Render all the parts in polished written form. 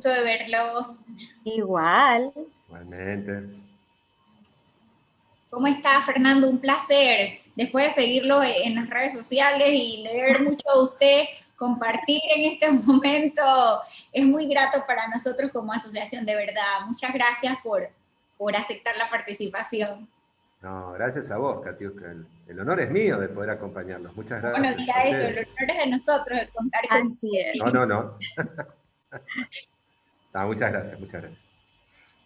gusto de verlos. Igual. Igualmente. ¿Cómo está, Fernando? Un placer. Después de seguirlo en las redes sociales y leer mucho de usted, compartir en este momento, es muy grato para nosotros como asociación, de verdad. Muchas gracias por aceptar la participación. No, gracias a vos, Katiuska. El honor es mío de poder acompañarlos. Muchas gracias. Bueno, diga eso, el honor es de nosotros de contar con Así es. No. No, muchas gracias, muchas gracias.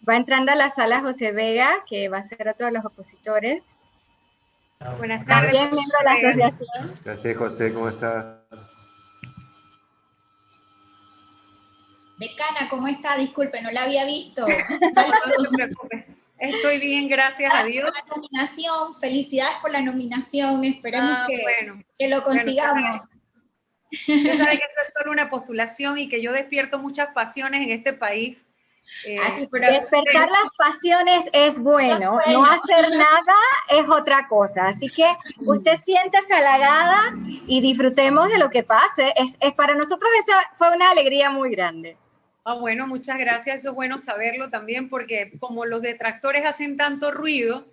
Va entrando a la sala José Vega, que va a ser otro de los opositores. Buenas tardes. También miembro de la asociación. Gracias, José, ¿cómo estás? Decana, ¿cómo está? Disculpe, no la había visto. No se preocupe. Estoy bien, gracias a Dios. La nominación, felicidades por la nominación, esperemos que lo consigamos. Usted sabe que eso es solo una postulación y que yo despierto muchas pasiones en este país. Despertar las pasiones es bueno, no hacer nada es otra cosa. Así que usted siéntese halagada y disfrutemos de lo que pase. Es para nosotros esa fue una alegría muy grande. Ah, bueno, muchas gracias. Eso es bueno saberlo también porque como los detractores hacen tanto ruido,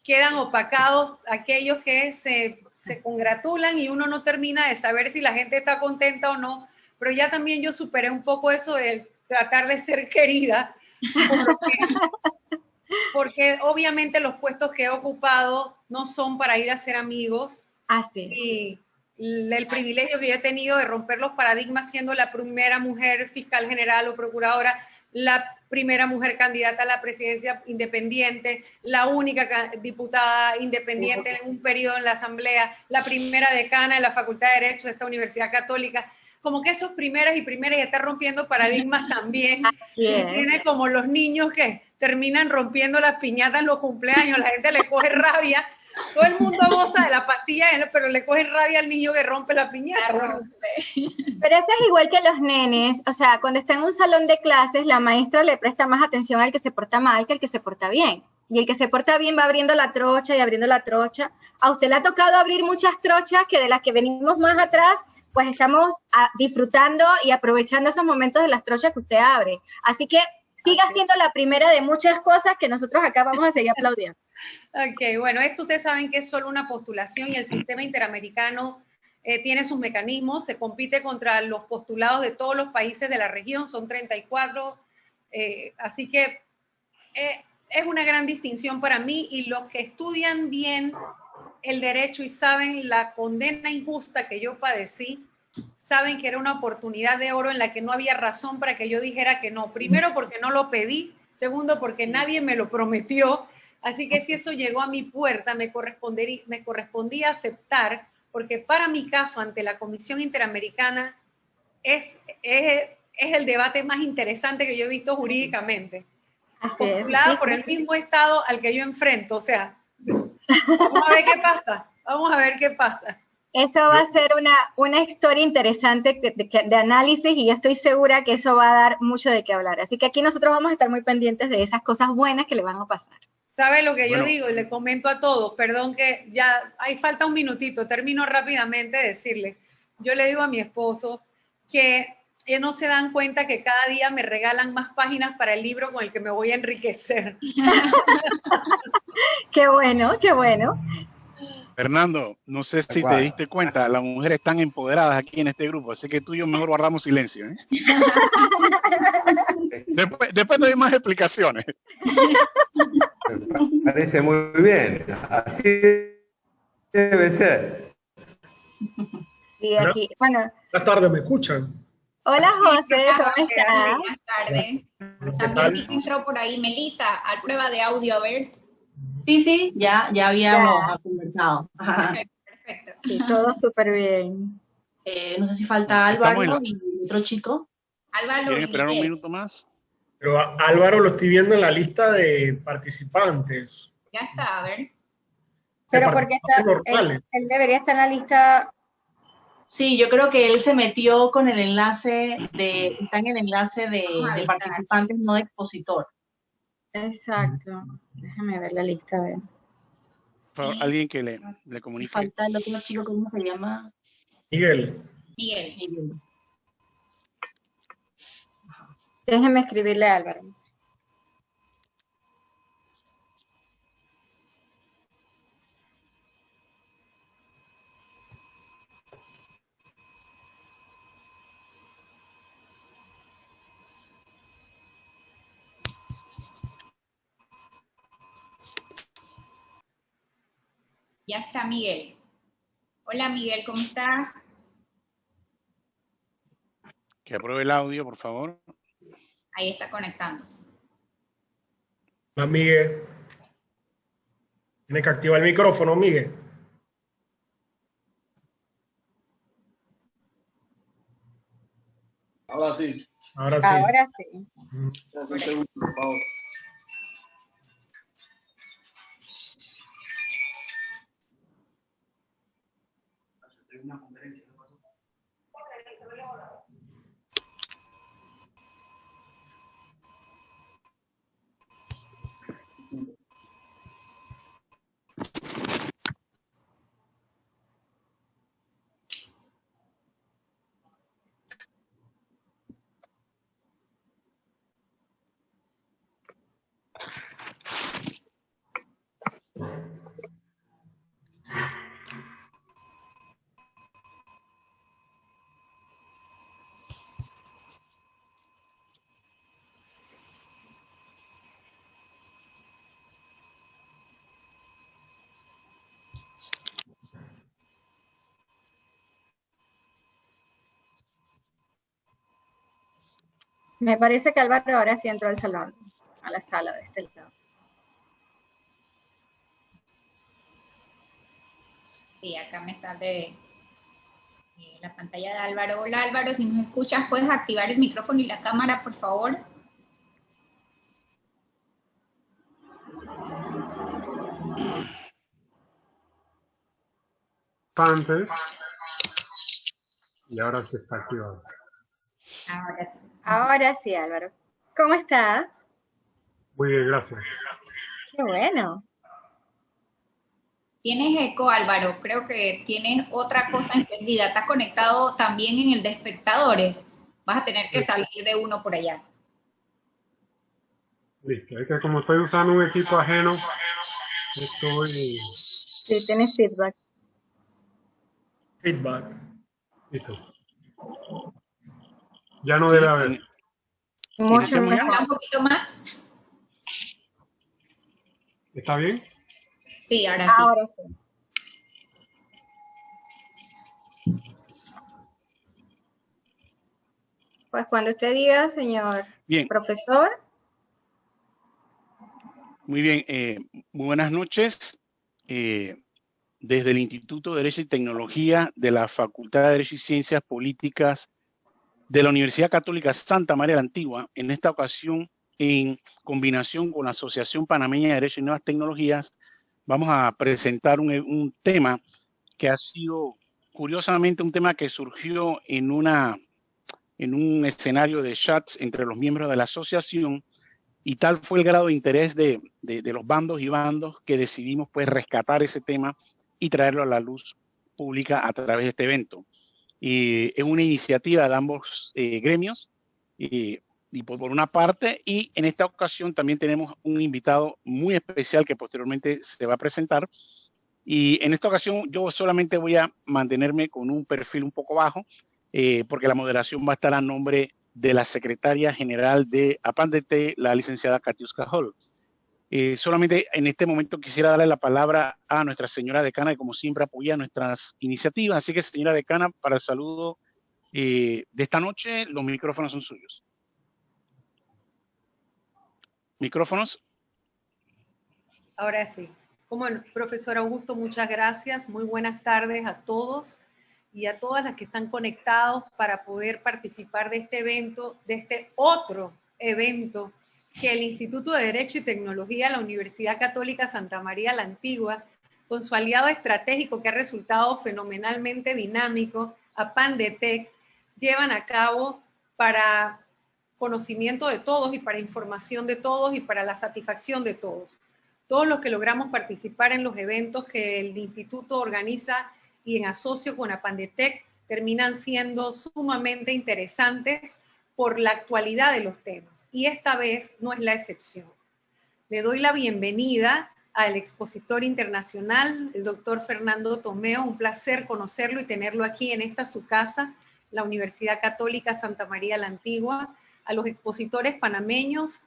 quedan opacados aquellos que se congratulan y uno no termina de saber si la gente está contenta o no. Pero ya también yo superé un poco eso de tratar de ser querida, porque obviamente los puestos que he ocupado no son para ir a ser amigos. Así. Y el privilegio que yo he tenido de romper los paradigmas siendo la primera mujer fiscal general o procuradora, la primera mujer candidata a la presidencia independiente, la única diputada independiente en un periodo en la Asamblea, la primera decana de la Facultad de Derecho de esta Universidad Católica. Como que esos primeras y está rompiendo paradigmas también. Así es. Y tiene como los niños que terminan rompiendo las piñatas en los cumpleaños, la gente le coge rabia. Todo el mundo goza de la pastilla, pero le coge rabia al niño que rompe la piñata. Pero eso es igual que los nenes, o sea, cuando está en un salón de clases, la maestra le presta más atención al que se porta mal que al que se porta bien. Y el que se porta bien va abriendo la trocha y abriendo la trocha. A usted le ha tocado abrir muchas trochas que de las que venimos más atrás, pues estamos disfrutando y aprovechando esos momentos de las trochas que usted abre. Así que siga siendo la primera de muchas cosas que nosotros acá vamos a seguir aplaudiendo. Ok, bueno, esto ustedes saben que es solo una postulación y el sistema interamericano tiene sus mecanismos, se compite contra los postulados de todos los países de la región, son 34, así que es una gran distinción para mí y los que estudian bien el derecho y saben la condena injusta que yo padecí, saben que era una oportunidad de oro en la que no había razón para que yo dijera que no. Primero porque no lo pedí, segundo porque nadie me lo prometió, así que si eso llegó a mi puerta me correspondía aceptar, porque para mi caso ante la Comisión Interamericana es el debate más interesante que yo he visto jurídicamente. Postulada por el mismo Estado al que yo enfrento, o sea, vamos a ver qué pasa, vamos a ver qué pasa. Eso va a ser una historia interesante de análisis y yo estoy segura que eso va a dar mucho de qué hablar. Así que aquí nosotros vamos a estar muy pendientes de esas cosas buenas que le van a pasar. ¿Sabe lo que yo digo? Y le comento a todos, perdón que ya hay falta un minutito, termino rápidamente de decirle. Yo le digo a mi esposo que ellos no se dan cuenta que cada día me regalan más páginas para el libro con el que me voy a enriquecer. Qué bueno, qué bueno. Fernando, no sé si te diste cuenta, las mujeres están empoderadas aquí en este grupo, así que tú y yo mejor guardamos silencio. Después te doy más explicaciones. Me parece muy bien, así debe ser. Sí, aquí, bueno. Buenas tardes, ¿me escuchan? Hola José, ¿cómo estás? Buenas tardes. También entró por ahí Melissa, a prueba de audio, a ver. Sí, ya habíamos conversado. Perfecto. Sí, todo súper bien. No sé si falta Álvaro y otro chico. Álvaro, ¿Quieren esperar un minuto más? Pero Álvaro lo estoy viendo en la lista de participantes. Ya está, a ver. Pero porque él debería estar en la lista. Sí, yo creo que él se metió con el enlace está en el enlace de participantes, no de expositor. Exacto. Déjame ver la lista, a ver. Por favor, alguien que le comunique. Falta el otro chico, ¿cómo se llama? Miguel. Déjenme escribirle a Álvaro. Ya está Miguel. Hola Miguel, ¿cómo estás? Que apruebe el audio, por favor. Ahí está conectándose. Hola, Miguel. Tienes que activar el micrófono, Miguel. Ahora sí. Ahora sí. Ahora sí. Un segundo, por favor. Me parece que Álvaro ahora sí entró al salón, a la sala de este lado. Sí, acá me sale la pantalla de Álvaro. Hola Álvaro, si nos escuchas, ¿puedes activar el micrófono y la cámara, por favor? Antes y ahora se está activado. Ahora sí. Ahora sí, Álvaro. ¿Cómo estás? Muy bien, gracias. Qué bueno. Tienes eco, Álvaro. Creo que tienes otra cosa encendida. ¿Estás conectado también en el de espectadores? Vas a tener que salir de uno por allá. Listo, es que como estoy usando un equipo ajeno, estoy... Sí, tienes feedback. Feedback. Listo. Ya no debe haber. Mucho ¿Iniciamos ya? mejor. Un poquito más. ¿Está bien? Sí, ahora sí. Ahora sí. Pues cuando usted diga, señor Bien. profesor. Muy bien, muy buenas noches. Desde el Instituto de Derecho y Tecnología de la Facultad de Derecho y Ciencias Políticas de la Universidad Católica Santa María la Antigua, en esta ocasión, en combinación con la Asociación Panameña de Derecho y Nuevas Tecnologías, vamos a presentar un tema que ha sido, curiosamente, un tema que surgió en un escenario de chats entre los miembros de la asociación, y tal fue el grado de interés de los bandos y bandos que decidimos pues rescatar ese tema y traerlo a la luz pública a través de este evento. Es una iniciativa de ambos gremios, y por una parte, y en esta ocasión también tenemos un invitado muy especial que posteriormente se va a presentar. Y en esta ocasión yo solamente voy a mantenerme con un perfil un poco bajo, porque la moderación va a estar a nombre de la secretaria general de APANDET, la licenciada Katiuska Hall. Solamente en este momento quisiera darle la palabra a nuestra señora decana, que como siempre apoya nuestras iniciativas. Así que, señora decana, para el saludo de esta noche, los micrófonos son suyos. ¿Micrófonos? Ahora sí. Como profesor Augusto, muchas gracias. Muy buenas tardes a todos y a todas las que están conectados para poder participar de este evento, de este otro evento que el Instituto de Derecho y Tecnología de la Universidad Católica Santa María la Antigua, con su aliado estratégico que ha resultado fenomenalmente dinámico, APANDET, llevan a cabo para conocimiento de todos y para información de todos y para la satisfacción de todos. Todos los que logramos participar en los eventos que el instituto organiza y en asocio con APANDET terminan siendo sumamente interesantes por la actualidad de los temas. Y esta vez no es la excepción. Le doy la bienvenida al expositor internacional, el doctor Fernando Tomeo. Un placer conocerlo y tenerlo aquí en esta su casa, la Universidad Católica Santa María la Antigua. A los expositores panameños,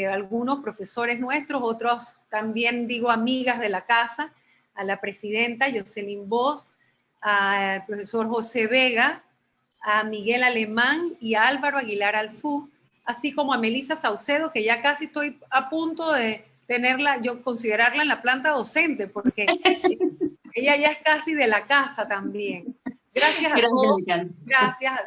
algunos profesores nuestros, otros también digo amigas de la casa, a la presidenta Jocelyn Bosch, al profesor José Vega, a Miguel Alemán y a Álvaro Aguilar Alfú, así como a Melissa Saucedo, que ya casi estoy a punto de tenerla, yo considerarla en la planta docente, porque ella ya es casi de la casa también. Gracias a todos,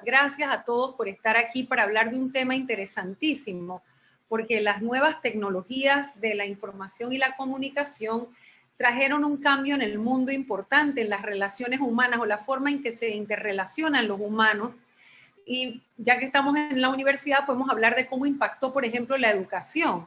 gracias a todos por estar aquí para hablar de un tema interesantísimo, porque las nuevas tecnologías de la información y la comunicación trajeron un cambio en el mundo importante, en las relaciones humanas o la forma en que se interrelacionan los humanos. Y ya que estamos en la universidad, podemos hablar de cómo impactó, por ejemplo, la educación.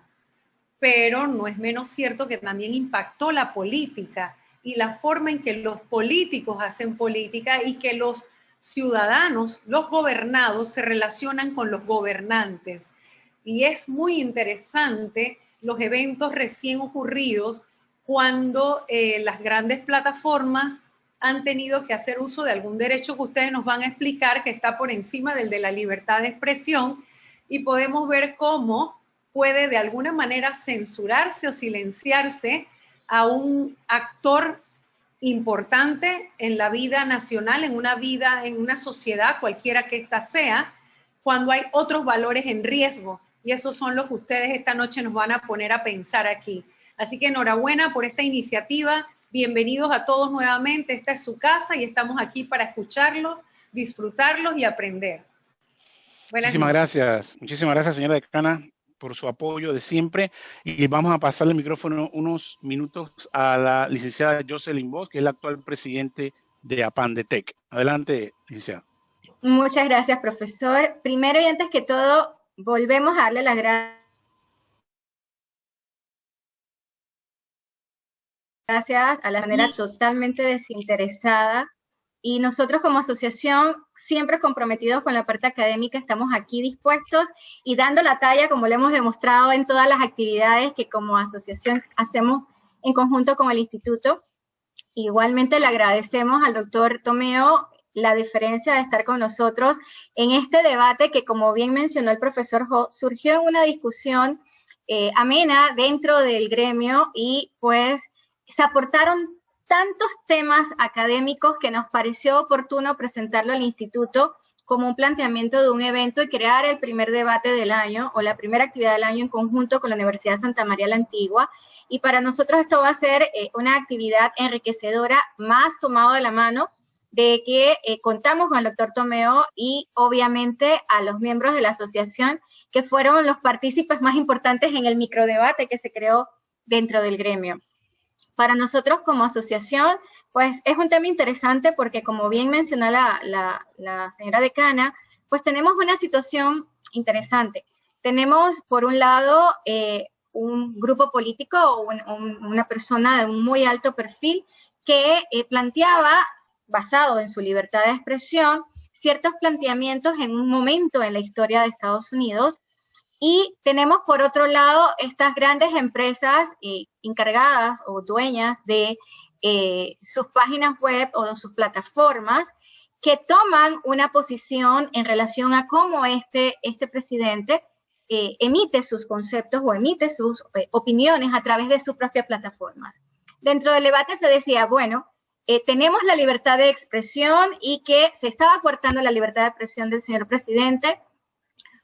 Pero no es menos cierto que también impactó la política y la forma en que los políticos hacen política y que los ciudadanos, los gobernados, se relacionan con los gobernantes. Y es muy interesante los eventos recién ocurridos cuando las grandes plataformas han tenido que hacer uso de algún derecho que ustedes nos van a explicar, que está por encima del de la libertad de expresión, y podemos ver cómo puede de alguna manera censurarse o silenciarse a un actor importante en la vida nacional, en una sociedad, cualquiera que ésta sea, cuando hay otros valores en riesgo. Y esos son los que ustedes esta noche nos van a poner a pensar aquí. Así que enhorabuena por esta iniciativa. Bienvenidos a todos nuevamente. Esta es su casa y estamos aquí para escucharlos, disfrutarlos y aprender. Muchísimas gracias, señora decana, por su apoyo de siempre. Y vamos a pasarle el micrófono unos minutos a la licenciada Jocelyn Bosch, que es la actual presidente de APANDETEC. Adelante, licenciada. Muchas gracias, profesor. Primero y antes que todo, volvemos a darle las gracias a la manera totalmente desinteresada. Y nosotros como asociación, siempre comprometidos con la parte académica, estamos aquí dispuestos y dando la talla, como lo hemos demostrado en todas las actividades que como asociación hacemos en conjunto con el instituto. Igualmente le agradecemos al doctor Tomeo la deferencia de estar con nosotros en este debate que, como bien mencionó el profesor Jo, surgió en una discusión amena dentro del gremio y pues se aportaron tantos temas académicos que nos pareció oportuno presentarlo al instituto como un planteamiento de un evento y crear el primer debate del año o la primera actividad del año en conjunto con la Universidad de Santa María la Antigua. Y para nosotros esto va a ser una actividad enriquecedora, más tomado de la mano de que contamos con el doctor Tomeo y obviamente a los miembros de la asociación que fueron los partícipes más importantes en el microdebate que se creó dentro del gremio. Para nosotros como asociación, pues es un tema interesante porque como bien mencionó la señora decana, pues tenemos una situación interesante. Tenemos por un lado un grupo político o una persona de un muy alto perfil que planteaba, basado en su libertad de expresión, ciertos planteamientos en un momento en la historia de Estados Unidos. Y tenemos por otro lado estas grandes empresas encargadas o dueñas de sus páginas web o de sus plataformas que toman una posición en relación a cómo este presidente emite sus conceptos o emite sus opiniones a través de sus propias plataformas. Dentro del debate se decía, bueno, tenemos la libertad de expresión y que se estaba coartando la libertad de expresión del señor presidente,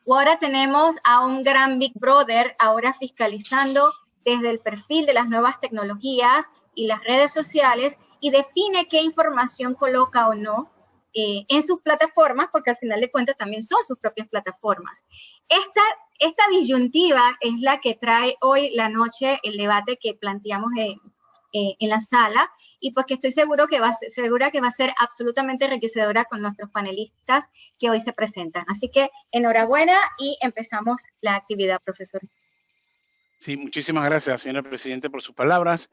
o ahora tenemos a un gran Big Brother ahora fiscalizando desde el perfil de las nuevas tecnologías y las redes sociales y define qué información coloca o no en sus plataformas, porque al final de cuentas también son sus propias plataformas. Esta disyuntiva es la que trae hoy la noche el debate que planteamos en la sala, y pues que estoy segura que va a ser absolutamente enriquecedora con nuestros panelistas que hoy se presentan. Así que enhorabuena y empezamos la actividad, profesor. Sí, muchísimas gracias, señora Presidente, por sus palabras.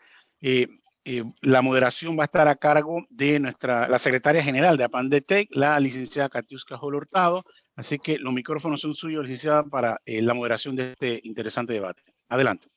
La moderación va a estar a cargo de la secretaria general de APANDETEC, la licenciada Katiuska Jol Hurtado, Así que los micrófonos son suyos, licenciada, para la moderación de este interesante debate. Adelante.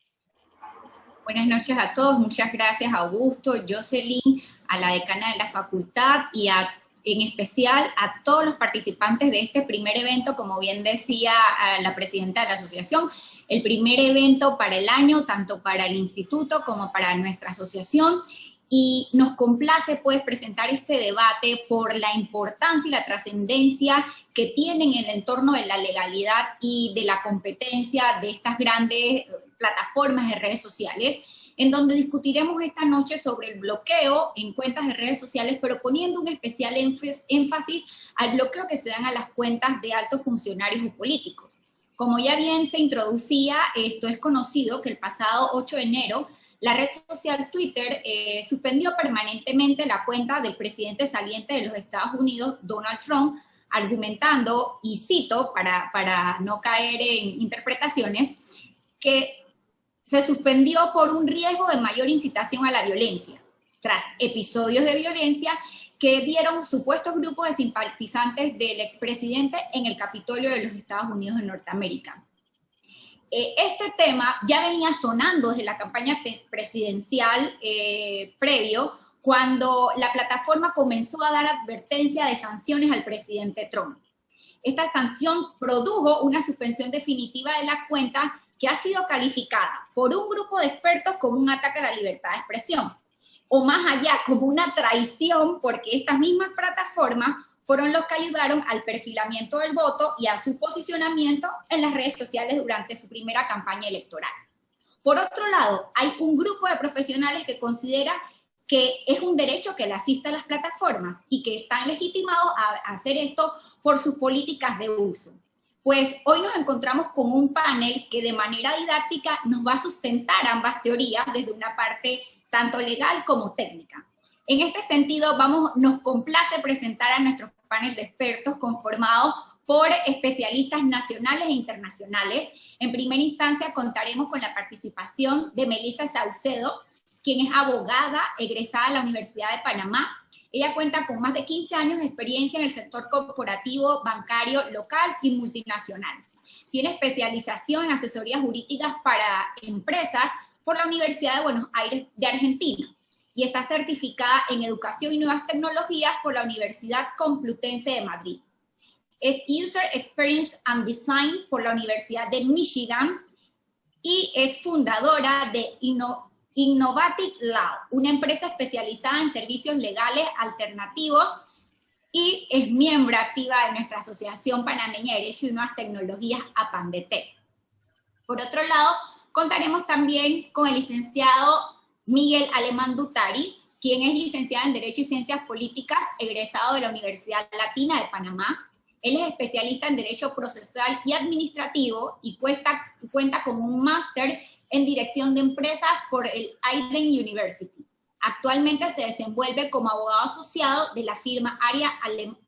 Buenas noches a todos, muchas gracias a Augusto, Jocelyn, a la decana de la facultad y en especial a todos los participantes de este primer evento, como bien decía la presidenta de la asociación, el primer evento para el año, tanto para el instituto como para nuestra asociación, y nos complace pues presentar este debate por la importancia y la trascendencia que tienen en el entorno de la legalidad y de la competencia de estas grandes plataformas de redes sociales, en donde discutiremos esta noche sobre el bloqueo en cuentas de redes sociales, pero poniendo un especial énfasis al bloqueo que se dan a las cuentas de altos funcionarios y políticos. Como ya bien se introducía, esto es conocido que el pasado 8 de enero, la red social Twitter suspendió permanentemente la cuenta del presidente saliente de los Estados Unidos, Donald Trump, argumentando, y cito para no caer en interpretaciones, que se suspendió por un riesgo de mayor incitación a la violencia, tras episodios de violencia que dieron supuestos grupos de simpatizantes del expresidente en el Capitolio de los Estados Unidos de Norteamérica. Este tema ya venía sonando desde la campaña presidencial previo, cuando la plataforma comenzó a dar advertencia de sanciones al presidente Trump. Esta sanción produjo una suspensión definitiva de la cuenta que ha sido calificada por un grupo de expertos como un ataque a la libertad de expresión, o más allá, como una traición, porque estas mismas plataformas fueron los que ayudaron al perfilamiento del voto y a su posicionamiento en las redes sociales durante su primera campaña electoral. Por otro lado, hay un grupo de profesionales que considera que es un derecho que le asista a las plataformas y que están legitimados a hacer esto por sus políticas de uso. Pues hoy nos encontramos con un panel que de manera didáctica nos va a sustentar ambas teorías desde una parte tanto legal como técnica. En este sentido, nos complace presentar a nuestro panel de expertos conformado por especialistas nacionales e internacionales. En primera instancia contaremos con la participación de Melissa Saucedo, quien es abogada egresada de la Universidad de Panamá. Ella cuenta con más de 15 años de experiencia en el sector corporativo, bancario, local y multinacional. Tiene especialización en asesorías jurídicas para empresas por la Universidad de Buenos Aires de Argentina y está certificada en Educación y Nuevas Tecnologías por la Universidad Complutense de Madrid. Es User Experience and Design por la Universidad de Michigan y es fundadora de Innovative Law, una empresa especializada en servicios legales alternativos, y es miembro activa de nuestra Asociación Panameña de Derecho y Nuevas Tecnologías, APANDETEC. Por otro lado, contaremos también con el licenciado Miguel Alemán Dutari, quien es licenciado en Derecho y Ciencias Políticas, egresado de la Universidad Latina de Panamá. Él es especialista en Derecho Procesal y Administrativo y cuenta con un máster en Dirección de Empresas por el Leiden University. Actualmente se desenvuelve como abogado asociado de la firma Aria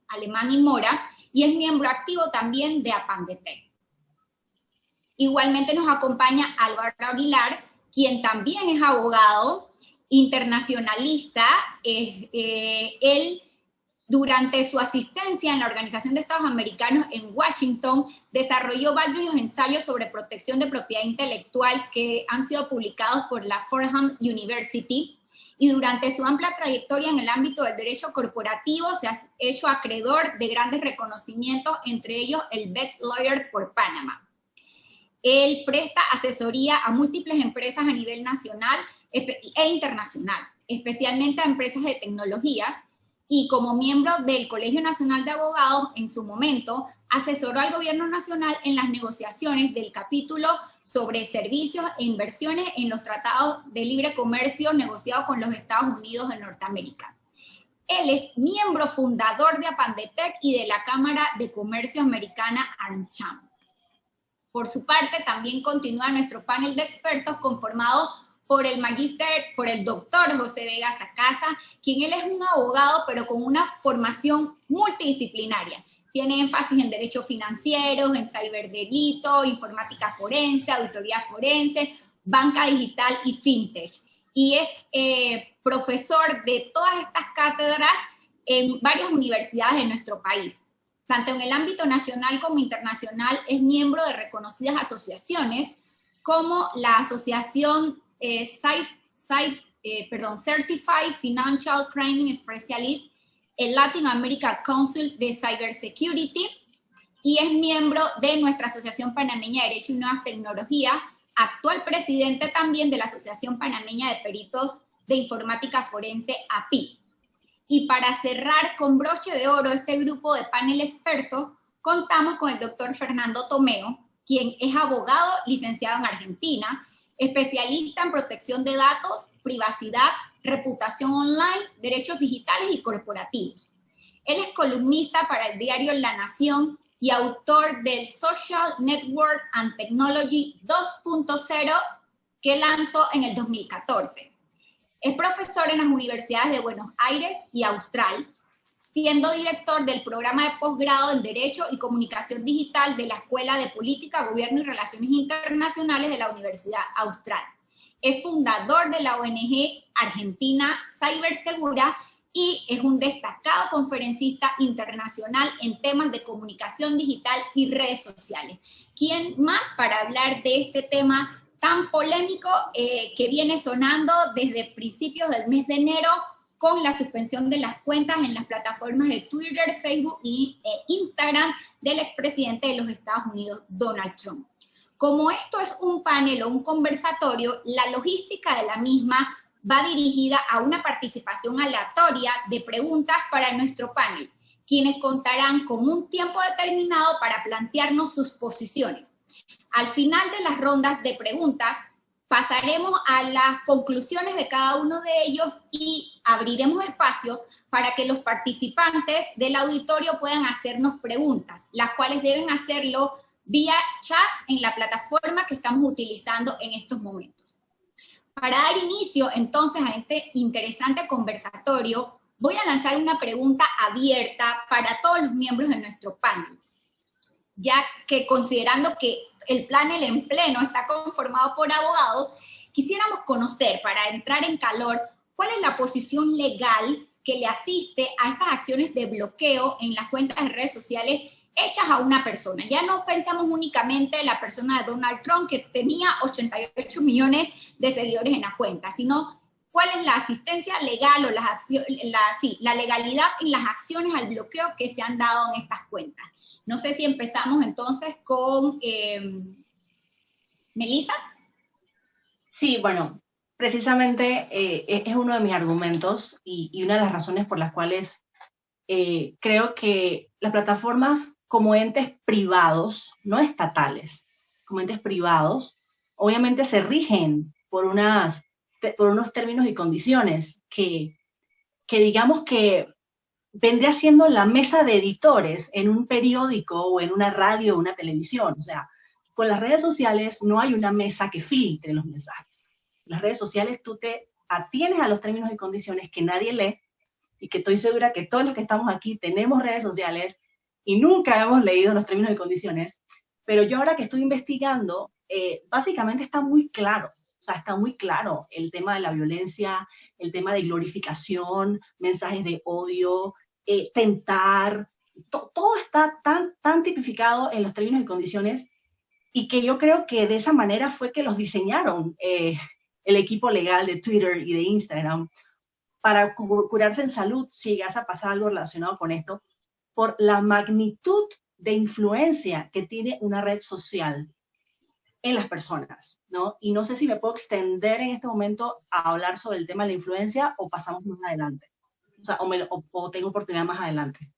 Alemán y Mora y es miembro activo también de APANDETEC. Igualmente nos acompaña Álvaro Aguilar, quien también es abogado internacionalista. Él, durante su asistencia en la Organización de Estados Americanos en Washington, desarrolló varios ensayos sobre protección de propiedad intelectual que han sido publicados por la Fordham University, y durante su amplia trayectoria en el ámbito del derecho corporativo se ha hecho acreedor de grandes reconocimientos, entre ellos el Best Lawyer por Panamá. Él presta asesoría a múltiples empresas a nivel nacional e internacional, especialmente a empresas de tecnologías, y como miembro del Colegio Nacional de Abogados, en su momento, asesoró al Gobierno Nacional en las negociaciones del capítulo sobre servicios e inversiones en los tratados de libre comercio negociados con los Estados Unidos de Norteamérica. Él es miembro fundador de APANDETEC y de la Cámara de Comercio Americana AmCham. Por su parte, también continúa nuestro panel de expertos conformado por el doctor José Vega Sacasa, quien él es un abogado, pero con una formación multidisciplinaria. Tiene énfasis en derecho financiero, en ciberdelito, informática forense, auditoría forense, banca digital y fintech. Y es profesor de todas estas cátedras en varias universidades de nuestro país. Tanto en el ámbito nacional como internacional es miembro de reconocidas asociaciones como la asociación Certified Financial Crime Specialist, el Latin American Council de Cybersecurity, y es miembro de nuestra Asociación Panameña de Derecho y Nuevas Tecnologías, actual presidente también de la Asociación Panameña de Peritos de Informática Forense, API. Y para cerrar con broche de oro este grupo de panel expertos, contamos con el doctor Fernando Tomeo, quien es abogado licenciado en Argentina, especialista en protección de datos, privacidad, reputación online, derechos digitales y corporativos. Él es columnista para el diario La Nación y autor del Social Network and Technology 2.0 que lanzó en el 2014. Es profesor en las universidades de Buenos Aires y Austral, siendo director del programa de posgrado en Derecho y Comunicación Digital de la Escuela de Política, Gobierno y Relaciones Internacionales de la Universidad Austral. Es fundador de la ONG Argentina Cybersegura y es un destacado conferencista internacional en temas de comunicación digital y redes sociales. ¿Quién más para hablar de este tema tan polémico que viene sonando desde principios del mes de enero con la suspensión de las cuentas en las plataformas de Twitter, Facebook e Instagram del expresidente de los Estados Unidos, Donald Trump? Como esto es un panel o un conversatorio, la logística de la misma va dirigida a una participación aleatoria de preguntas para nuestro panel, quienes contarán con un tiempo determinado para plantearnos sus posiciones. Al final de las rondas de preguntas, pasaremos a las conclusiones de cada uno de ellos y abriremos espacios para que los participantes del auditorio puedan hacernos preguntas, las cuales deben hacerlo vía chat en la plataforma que estamos utilizando en estos momentos. Para dar inicio entonces a este interesante conversatorio, voy a lanzar una pregunta abierta para todos los miembros de nuestro panel, ya que considerando que el panel en pleno está conformado por abogados, quisiéramos conocer, para entrar en calor, cuál es la posición legal que le asiste a estas acciones de bloqueo en las cuentas de redes sociales hechas a una persona. Ya no pensamos únicamente en la persona de Donald Trump, que tenía 88 millones de seguidores en la cuenta, sino cuál es la asistencia legal o la legalidad en las acciones al bloqueo que se han dado en estas cuentas. No sé si empezamos entonces con Melissa. Sí, bueno, precisamente es uno de mis argumentos y una de las razones por las cuales creo que las plataformas como entes privados, no estatales, como entes privados, obviamente se rigen por unos términos y condiciones que digamos que vendría siendo la mesa de editores en un periódico o en una radio o una televisión. O sea, con las redes sociales no hay una mesa que filtre los mensajes. En las redes sociales tú te atienes a los términos y condiciones que nadie lee, y que estoy segura que todos los que estamos aquí tenemos redes sociales y nunca hemos leído los términos y condiciones, pero yo ahora que estoy investigando, básicamente está muy claro. O sea, está muy claro el tema de la violencia, el tema de glorificación, mensajes de odio, tentar, todo está tan tipificado en los términos y condiciones, y que yo creo que de esa manera fue que los diseñaron el equipo legal de Twitter y de Instagram, para curarse en salud si llegase a pasar algo relacionado con esto, por la magnitud de influencia que tiene una red social en las personas, ¿no? Y no sé si me puedo extender en este momento a hablar sobre el tema de la influencia o pasamos más adelante. O sea, o tengo oportunidad más adelante.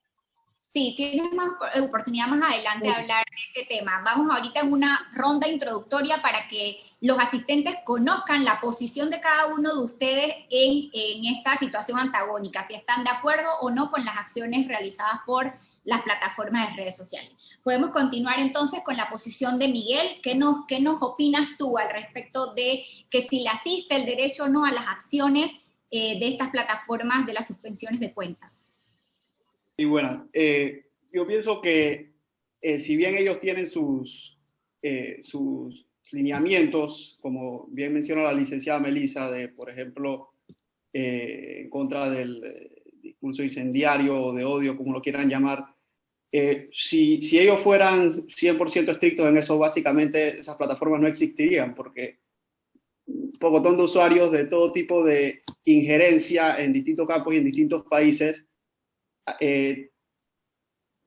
Sí, tienes más oportunidad más adelante de hablar de este tema. Vamos ahorita en una ronda introductoria para que los asistentes conozcan la posición de cada uno de ustedes en esta situación antagónica, si están de acuerdo o no con las acciones realizadas por las plataformas de redes sociales. Podemos continuar entonces con la posición de Miguel. ¿Qué nos opinas tú al respecto de que si le asiste el derecho o no a las acciones de estas plataformas de las suspensiones de cuentas? Y bueno, yo pienso que si bien ellos tienen sus lineamientos, como bien menciona la licenciada Melissa, de, por ejemplo, en contra del discurso incendiario o de odio, como lo quieran llamar, Si ellos fueran 100% estrictos en eso, básicamente esas plataformas no existirían, porque un pocotón de usuarios de todo tipo de injerencia en distintos campos y en distintos países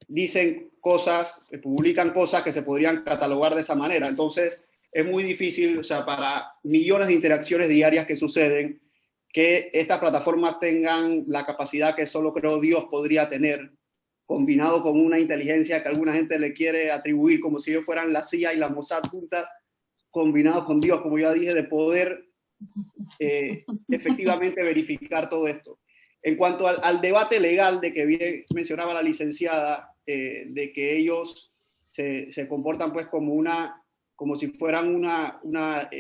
dicen cosas, publican cosas que se podrían catalogar de esa manera. Entonces, es muy difícil, o sea, para millones de interacciones diarias que suceden, que estas plataformas tengan la capacidad que solo creo Dios podría tener, combinado con una inteligencia que alguna gente le quiere atribuir, como si ellos fueran la CIA y la Mossad juntas, combinado con Dios, como ya dije, de poder efectivamente verificar todo esto. En cuanto al debate legal de que bien mencionaba la licenciada, de que ellos se comportan pues como si fueran una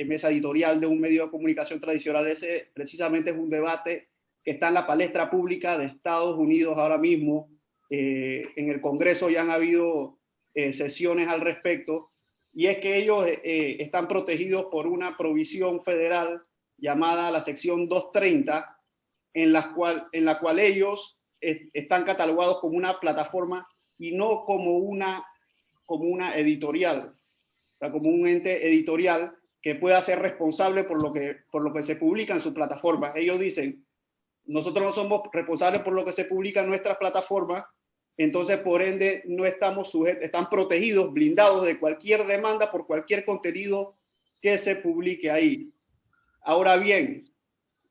mesa editorial de un medio de comunicación tradicional, ese precisamente es un debate que está en la palestra pública de Estados Unidos ahora mismo. En el Congreso ya han habido sesiones al respecto, y es que ellos están protegidos por una provisión federal llamada la sección 230, en la cual ellos están catalogados como una plataforma y no como una editorial, o sea, como un ente editorial que pueda ser responsable por lo que se publica en su plataforma. Ellos dicen, nosotros no somos responsables por lo que se publica en nuestras plataformas, entonces por ende no estamos sujetos, están protegidos, blindados de cualquier demanda por cualquier contenido que se publique ahí. Ahora bien,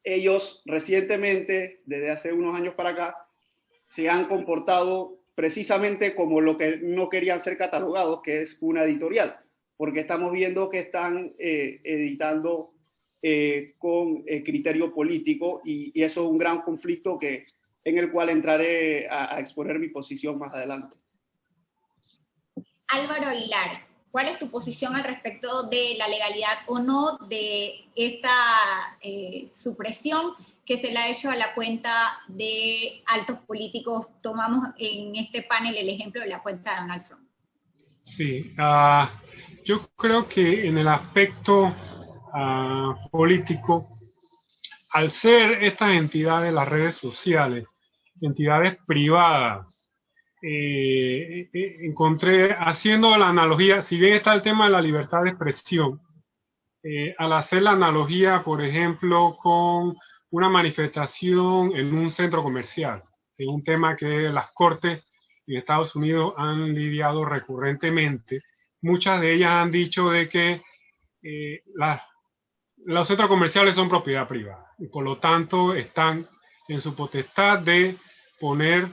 ellos recientemente, desde hace unos años para acá, se han comportado precisamente como lo que no querían ser catalogados, que es una editorial, porque estamos viendo que están editando con criterio político, y eso es un gran conflicto en el cual entraré a exponer mi posición más adelante. Álvaro Aguilar, ¿cuál es tu posición al respecto de la legalidad o no de esta supresión que se le ha hecho a la cuenta de altos políticos? Tomamos en este panel el ejemplo de la cuenta de Donald Trump. Sí, yo creo que en el aspecto político, al ser estas entidades, las redes sociales, entidades privadas, encontré, haciendo la analogía, si bien está el tema de la libertad de expresión, al hacer la analogía, por ejemplo, con una manifestación en un centro comercial, es un tema que las cortes en Estados Unidos han lidiado recurrentemente. Muchas de ellas han dicho de que los centros comerciales son propiedad privada y por lo tanto están en su potestad de poner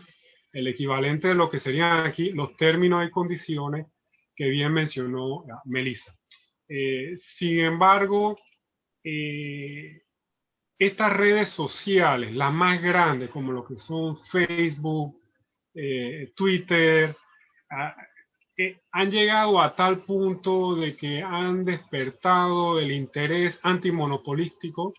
el equivalente de lo que serían aquí los términos y condiciones que bien mencionó Melissa. Sin embargo, estas redes sociales, las más grandes, como lo que son Facebook, Twitter, han llegado a tal punto de que han despertado el interés antimonopolístico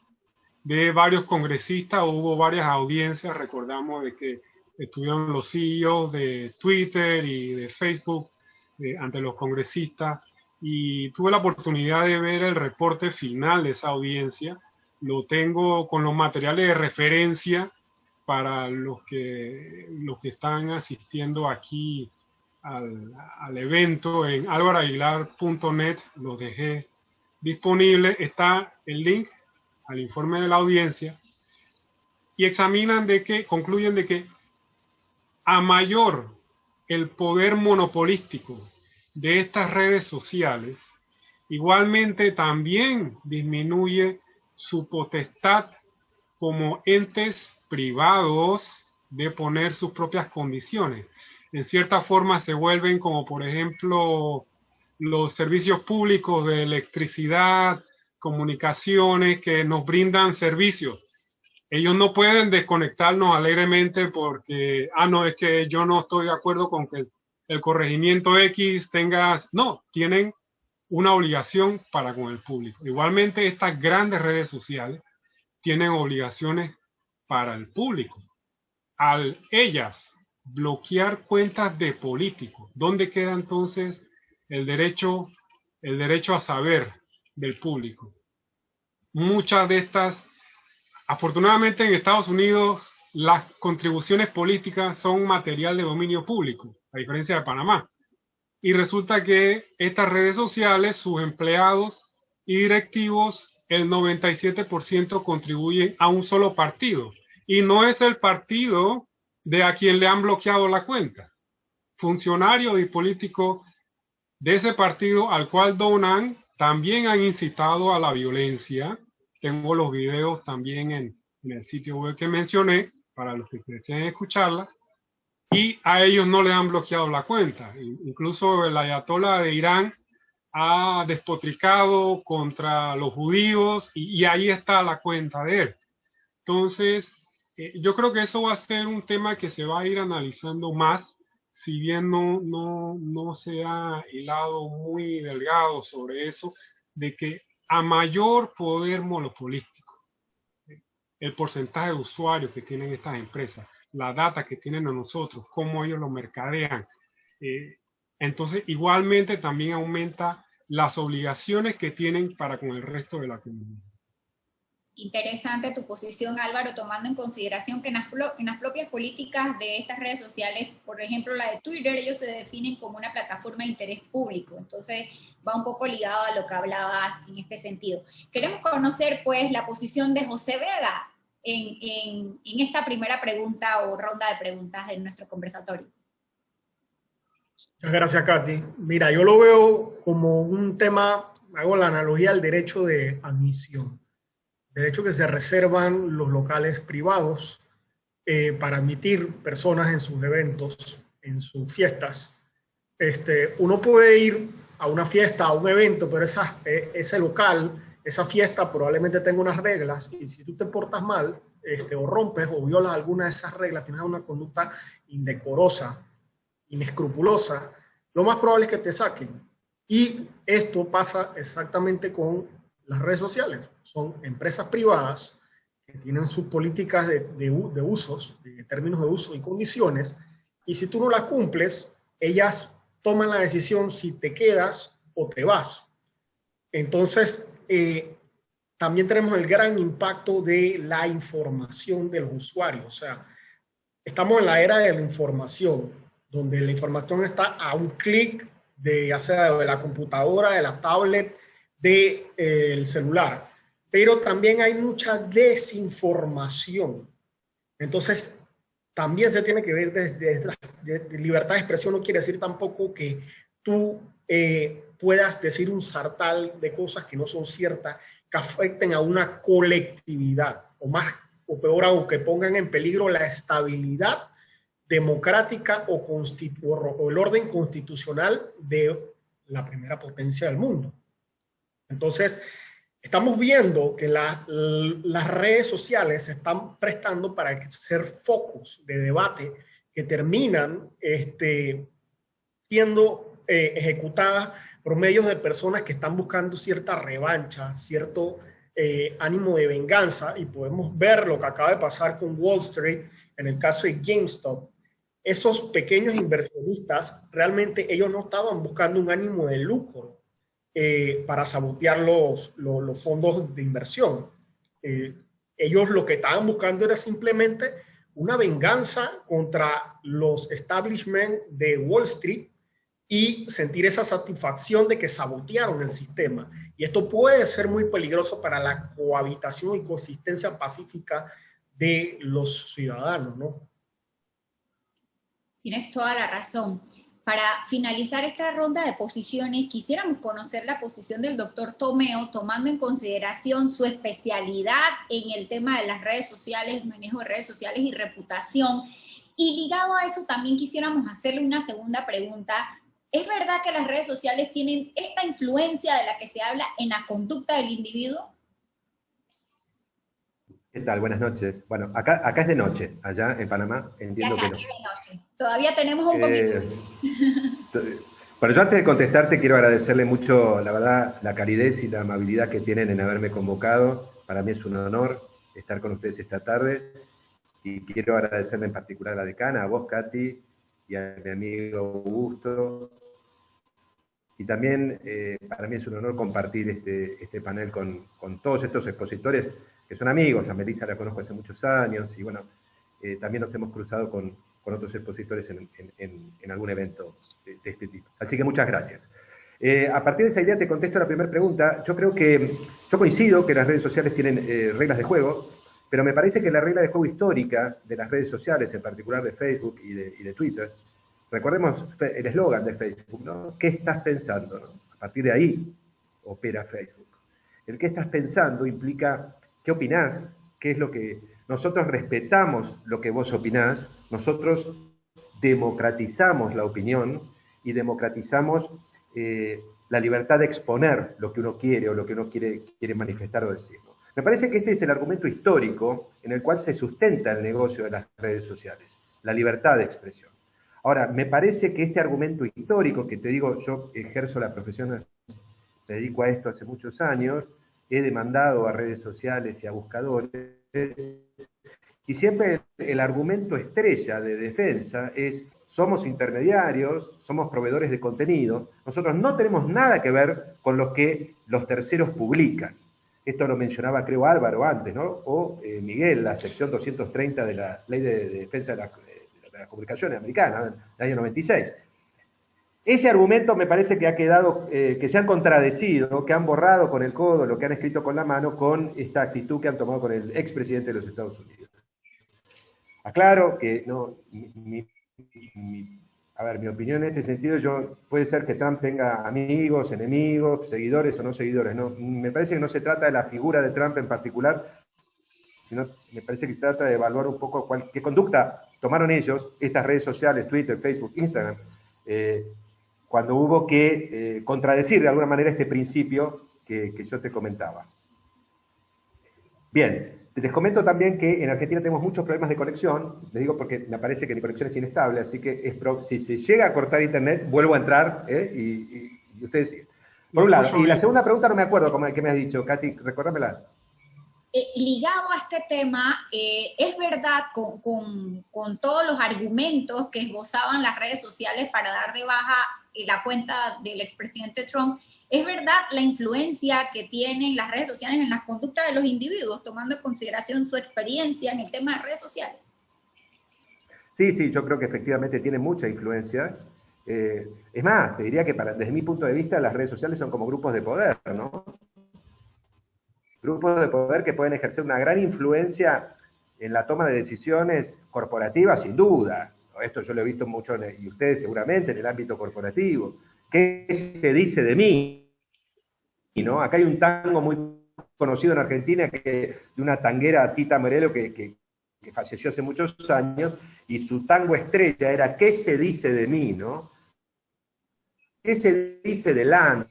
de varios congresistas. Hubo varias audiencias, recordamos de que estuvieron los CEOs de Twitter y de Facebook ante los congresistas, y tuve la oportunidad de ver el reporte final de esa audiencia. Lo tengo con los materiales de referencia para los que están asistiendo aquí al evento en alvaroaguilar.net. Los dejé disponible. Está el link al informe de la audiencia, y examinan concluyen de que a mayor el poder monopolístico de estas redes sociales, igualmente también disminuye su potestad como entes privados de poner sus propias condiciones. En cierta forma se vuelven como, por ejemplo, los servicios públicos de electricidad, comunicaciones, que nos brindan servicios. Ellos no pueden desconectarnos alegremente porque, no, es que yo no estoy de acuerdo con que el corregimiento X tenga... No, tienen una obligación para con el público. Igualmente, estas grandes redes sociales tienen obligaciones para el público. Al ellas bloquear cuentas de políticos, ¿dónde queda entonces el derecho a saber del público? Muchas de estas, afortunadamente en Estados Unidos las contribuciones políticas son material de dominio público, a diferencia de Panamá. Y resulta que estas redes sociales, sus empleados y directivos, el 97% contribuyen a un solo partido. Y no es el partido de a quien le han bloqueado la cuenta. Funcionarios y políticos de ese partido al cual donan también han incitado a la violencia. Tengo los videos también en el sitio web que mencioné, para los que deseen escucharla. Y a ellos no le han bloqueado la cuenta. Incluso el ayatolá de Irán ha despotricado contra los judíos y ahí está la cuenta de él. Entonces, yo creo que eso va a ser un tema que se va a ir analizando más, si bien no se ha hilado muy delgado sobre eso, de que a mayor poder monopolístico, el porcentaje de usuarios que tienen estas empresas, la data que tienen a nosotros, cómo ellos lo mercadean. Entonces, igualmente también aumenta las obligaciones que tienen para con el resto de la comunidad. Interesante tu posición, Álvaro, tomando en consideración que en las propias políticas de estas redes sociales, por ejemplo la de Twitter, ellos se definen como una plataforma de interés público. Entonces, va un poco ligado a lo que hablabas en este sentido. Queremos conocer, pues, la posición de José Vega en esta primera pregunta o ronda de preguntas de nuestro conversatorio. Muchas gracias, Katy. Mira, yo lo veo como un tema, hago la analogía al derecho de admisión. Derecho que se reservan los locales privados para admitir personas en sus eventos, en sus fiestas. Uno puede ir a una fiesta, a un evento, pero ese local, esa fiesta probablemente tenga unas reglas, y si tú te portas mal, o rompes o violas alguna de esas reglas, tienes una conducta indecorosa, inescrupulosa, lo más probable es que te saquen. Y esto pasa exactamente con las redes sociales. Son empresas privadas que tienen sus políticas de usos, de términos de uso y condiciones, y si tú no las cumples, ellas toman la decisión si te quedas o te vas. Entonces, también tenemos el gran impacto de la información de los usuarios. O sea, estamos en la era de la información, donde la información está a un clic, ya sea de la computadora, de la tablet, del celular, pero también hay mucha desinformación. Entonces, también se tiene que ver desde libertad de expresión. No quiere decir tampoco que tú puedas decir un sartal de cosas que no son ciertas, que afecten a una colectividad, o peor aún, que pongan en peligro la estabilidad democrática o el orden constitucional de la primera potencia del mundo. Entonces, estamos viendo que las redes sociales se están prestando para ser focos de debate que terminan siendo ejecutadas por medios de personas que están buscando cierta revancha, cierto ánimo de venganza, y podemos ver lo que acaba de pasar con Wall Street en el caso de GameStop. Esos pequeños inversionistas, realmente ellos no estaban buscando un ánimo de lucro para sabotear los fondos de inversión. Ellos lo que estaban buscando era simplemente una venganza contra los establishment de Wall Street y sentir esa satisfacción de que sabotearon el sistema. Y esto puede ser muy peligroso para la cohabitación y coexistencia pacífica de los ciudadanos, ¿no? Tienes toda la razón. Para finalizar esta ronda de posiciones, quisiéramos conocer la posición del doctor Tomeo, tomando en consideración su especialidad en el tema de las redes sociales, manejo de redes sociales y reputación. Y ligado a eso, también quisiéramos hacerle una segunda pregunta. ¿Es verdad que las redes sociales tienen esta influencia de la que se habla en la conducta del individuo? ¿Qué tal? Buenas noches. Bueno, acá es de noche, allá en Panamá entiendo que no. Aquí es de noche. Todavía tenemos un poquito. Bueno, yo antes de contestarte quiero agradecerle mucho, la verdad, la calidez y la amabilidad que tienen en haberme convocado. Para mí es un honor estar con ustedes esta tarde y quiero agradecerle en particular a la decana, a vos, Katy, y a mi amigo Augusto. Y también para mí es un honor compartir este panel con todos estos expositores que son amigos. A Melissa la conozco hace muchos años y bueno, también nos hemos cruzado con otros expositores en algún evento de este tipo. Así que muchas gracias. A partir de esa idea te contesto la primera pregunta. Yo coincido que las redes sociales tienen reglas de juego, pero me parece que la regla de juego histórica de las redes sociales, en particular de Facebook y de Twitter, recordemos el eslogan de Facebook, ¿no? ¿Qué estás pensando? ¿No? A partir de ahí opera Facebook. El qué estás pensando implica qué opinás, qué es lo que... Nosotros respetamos lo que vos opinás, nosotros democratizamos la opinión y democratizamos la libertad de exponer lo que uno quiere o lo que uno quiere manifestar o decir, ¿no? Me parece que este es el argumento histórico en el cual se sustenta el negocio de las redes sociales, la libertad de expresión. Ahora, me parece que este argumento histórico, que te digo, yo ejerzo la profesión, me dedico a esto hace muchos años, he demandado a redes sociales y a buscadores, y siempre el argumento estrella de defensa es: somos intermediarios, somos proveedores de contenido, nosotros no tenemos nada que ver con lo que los terceros publican. Esto lo mencionaba, creo, Álvaro antes, ¿no? O Miguel, la sección 230 de la Ley de Defensa de las Comunicaciones americana, del año 96. Ese argumento me parece que ha quedado, que se han contradecido, que han borrado con el codo lo que han escrito con la mano con esta actitud que han tomado con el expresidente de los Estados Unidos. Aclaro que no, mi opinión en este sentido, puede ser que Trump tenga amigos, enemigos, seguidores o no seguidores, no, me parece que no se trata de la figura de Trump en particular, sino me parece que se trata de evaluar un poco qué conducta tomaron ellos, estas redes sociales, Twitter, Facebook, Instagram, cuando hubo que contradecir de alguna manera este principio que yo te comentaba. Bien. Les comento también que en Argentina tenemos muchos problemas de conexión, les digo porque me parece que mi conexión es inestable, así que si se llega a cortar internet, vuelvo a entrar y ustedes siguen. Por un lado, y la segunda pregunta no me acuerdo qué me has dicho, Katy, recuérdamela. Ligado a este tema, es verdad con todos los argumentos que esbozaban las redes sociales para dar de baja la cuenta del expresidente Trump, ¿es verdad la influencia que tienen las redes sociales en las conductas de los individuos, tomando en consideración su experiencia en el tema de redes sociales? Sí, yo creo que efectivamente tiene mucha influencia. Es más, te diría que desde mi punto de vista las redes sociales son como grupos de poder, ¿no? Grupos de poder que pueden ejercer una gran influencia en la toma de decisiones corporativas, sin duda. Esto yo lo he visto mucho, y ustedes seguramente, en el ámbito corporativo. ¿Qué se dice de mí? ¿No? Acá hay un tango muy conocido en Argentina, de una tanguera, Tita Merelo, que falleció hace muchos años, y su tango estrella era ¿qué se dice de mí? ¿No? ¿Qué se dice de LAN,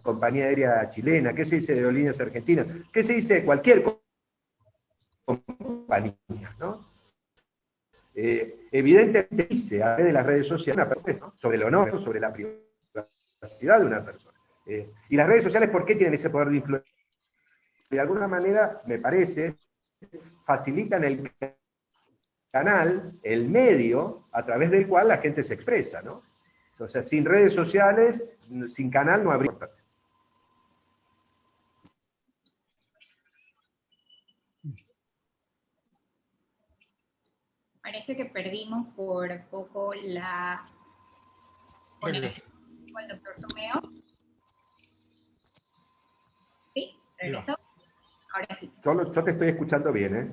compañía aérea chilena? ¿Qué se dice de Aerolíneas Argentinas? ¿Qué se dice de cualquier compañía? ¿no? Evidentemente dice a través de las redes sociales, ¿no? Sobre el honor, sobre la privacidad de una persona. Y las redes sociales, ¿por qué tienen ese poder de influencia? De alguna manera, me parece, facilitan el canal, el medio, a través del cual la gente se expresa, ¿no? O sea, sin redes sociales, sin canal no habría... Parece que perdimos por poco la conexión con el doctor Tomeo. ¿Sí? ¿Regresó? Ahora sí. Yo te estoy escuchando bien, ¿eh?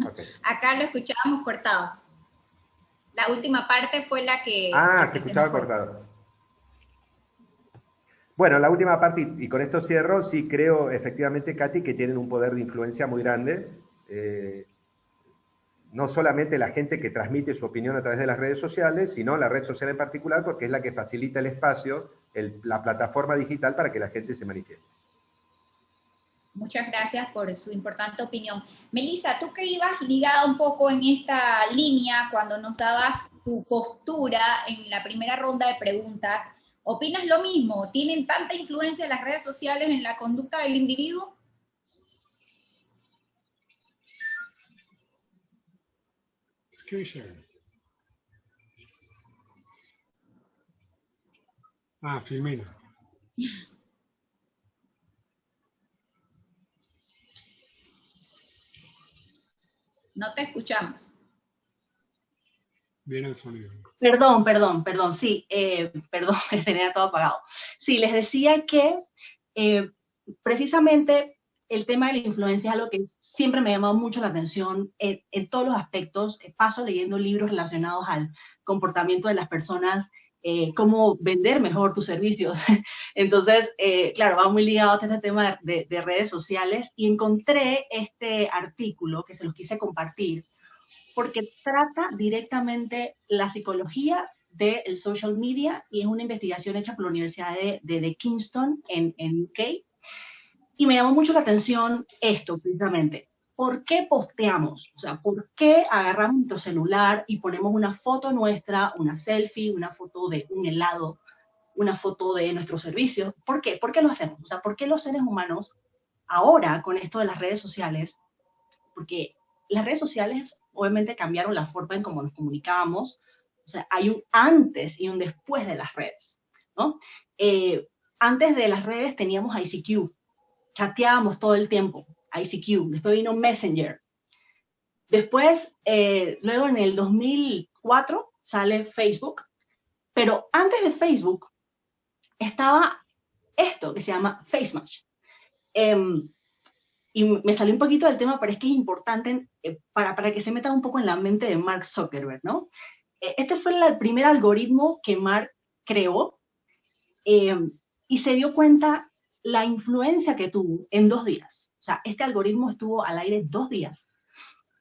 Okay. Acá lo escuchábamos cortado. La última parte fue la que... se escuchaba cortado. Bueno, la última parte, y con esto cierro, sí creo efectivamente, Katy, que tienen un poder de influencia muy grande. No solamente la gente que transmite su opinión a través de las redes sociales, sino la red social en particular, porque es la que facilita el espacio, la plataforma digital para que la gente se manifieste. Muchas gracias por su importante opinión. Melissa, tú que ibas ligada un poco en esta línea cuando nos dabas tu postura en la primera ronda de preguntas, ¿opinas lo mismo? ¿Tienen tanta influencia las redes sociales en la conducta del individuo? Screen sharing. Filmina. No te escuchamos. Viene el sonido. Perdón, sí, perdón, tenía todo apagado. Sí, les decía que precisamente el tema de la influencia es algo que siempre me ha llamado mucho la atención en todos los aspectos. Paso leyendo libros relacionados al comportamiento de las personas, cómo vender mejor tus servicios. Entonces, claro, va muy ligado a este tema de redes sociales, y encontré este artículo que se los quise compartir porque trata directamente la psicología del social media, y es una investigación hecha por la Universidad de Kingston en UK. Y me llamó mucho la atención esto, precisamente. ¿Por qué posteamos? O sea, ¿por qué agarramos nuestro celular y ponemos una foto nuestra, una selfie, una foto de un helado, una foto de nuestro servicio? ¿Por qué? ¿Por qué lo hacemos? O sea, ¿por qué los seres humanos, ahora con esto de las redes sociales, porque las redes sociales obviamente cambiaron la forma en cómo nos comunicábamos? O sea, hay un antes y un después de las redes, ¿no? Antes de las redes teníamos ICQ, chateábamos todo el tiempo, ICQ, después vino Messenger. Después, luego en el 2004 sale Facebook, pero antes de Facebook estaba esto que se llama FaceMatch. Y me salió un poquito del tema, pero es que es importante para que se meta un poco en la mente de Mark Zuckerberg, ¿no? Este fue el primer algoritmo que Mark creó, y se dio cuenta la influencia que tuvo en 2 días. O sea, este algoritmo estuvo al aire 2 días.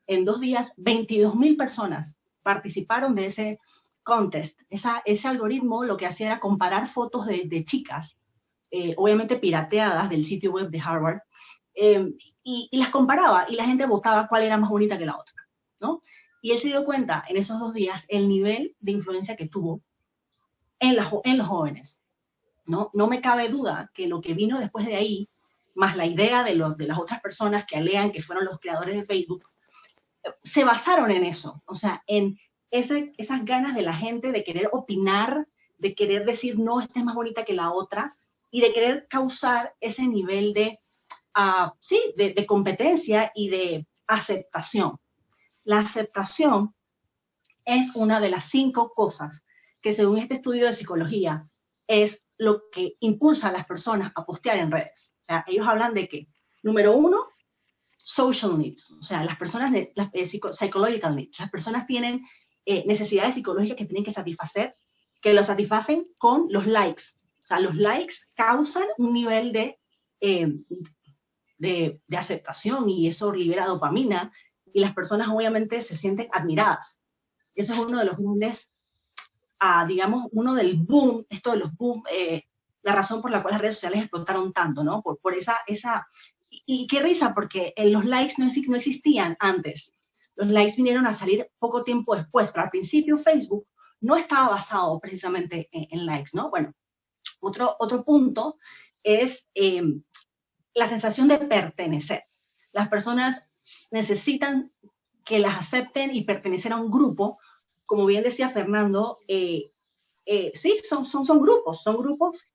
En 2 días, 22.000 personas participaron de ese contest. Ese algoritmo lo que hacía era comparar fotos de chicas, obviamente pirateadas del sitio web de Harvard, y las comparaba, y la gente votaba cuál era más bonita que la otra, ¿no? Y él se dio cuenta en esos 2 días el nivel de influencia que tuvo en los jóvenes. No me cabe duda que lo que vino después de ahí, más la idea de las otras personas que alegan que fueron los creadores de Facebook, se basaron en eso, o sea, en esas ganas de la gente de querer opinar, de querer decir, no, esta es más bonita que la otra, y de querer causar ese nivel de competencia y de aceptación. La aceptación es una de las 5 cosas que, según este estudio de psicología, es lo que impulsa a las personas a postear en redes. O sea, ellos hablan de que, número 1, social needs, o sea, las personas, psychological needs, las personas tienen necesidades psicológicas que tienen que satisfacer, que lo satisfacen con los likes. O sea, los likes causan un nivel de aceptación, y eso libera dopamina, y las personas obviamente se sienten admiradas. Eso es uno de los grandes, digamos, uno del boom, esto de los boom, la razón por la cual las redes sociales explotaron tanto, ¿no? Por esa y qué risa, porque los likes no existían antes. Los likes vinieron a salir poco tiempo después, pero al principio Facebook no estaba basado precisamente en likes, ¿no? Bueno, otro punto es la sensación de pertenecer. Las personas necesitan que las acepten y pertenecer a un grupo. Como bien decía Fernando, sí, son grupos,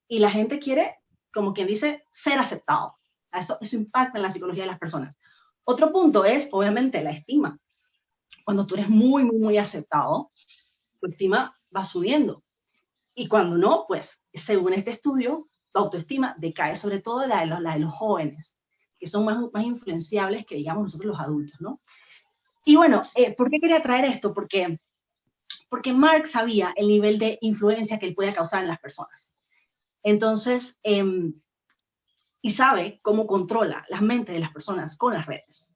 y la gente quiere, como quien dice, ser aceptado. Eso impacta en la psicología de las personas. Otro punto es, obviamente, la estima. Cuando tú eres muy, muy, muy aceptado, tu estima va subiendo. Y cuando no, pues, según este estudio, tu autoestima decae, sobre todo la de los jóvenes, que son más influenciables que, digamos, nosotros los adultos, ¿no? Y bueno, ¿por qué quería traer esto? Porque Mark sabía el nivel de influencia que él podía causar en las personas. Entonces, y sabe cómo controla las mentes de las personas con las redes.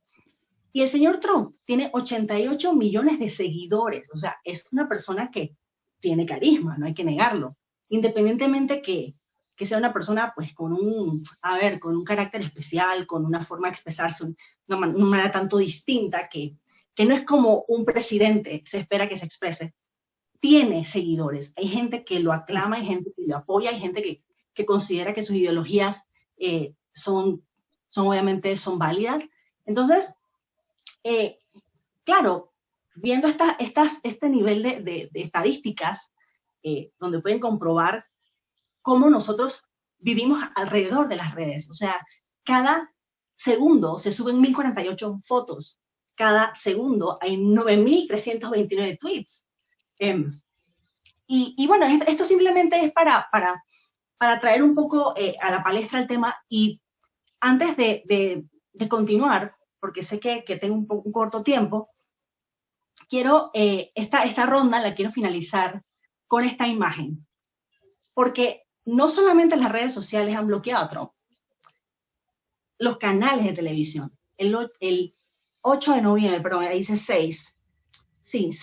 Y el señor Trump tiene 88 millones de seguidores, o sea, es una persona que tiene carisma, no hay que negarlo, independientemente que sea una persona pues con un carácter especial, con una forma de expresarse, una manera tanto distinta que no es como un presidente se espera que se exprese. Tiene seguidores, hay gente que lo aclama, hay gente que lo apoya, hay gente que considera que sus ideologías obviamente son válidas. Entonces, claro, viendo este nivel de estadísticas, donde pueden comprobar cómo nosotros vivimos alrededor de las redes. O sea, cada segundo se suben 1048 fotos, cada segundo hay 9.329 tweets. Y bueno, esto simplemente es para traer un poco a la palestra el tema. Y antes de continuar, porque sé que tengo un corto tiempo, quiero, esta ronda la quiero finalizar con esta imagen. Porque no solamente las redes sociales han bloqueado a Trump, los canales de televisión. El 8 de noviembre, perdón, ahí dice 6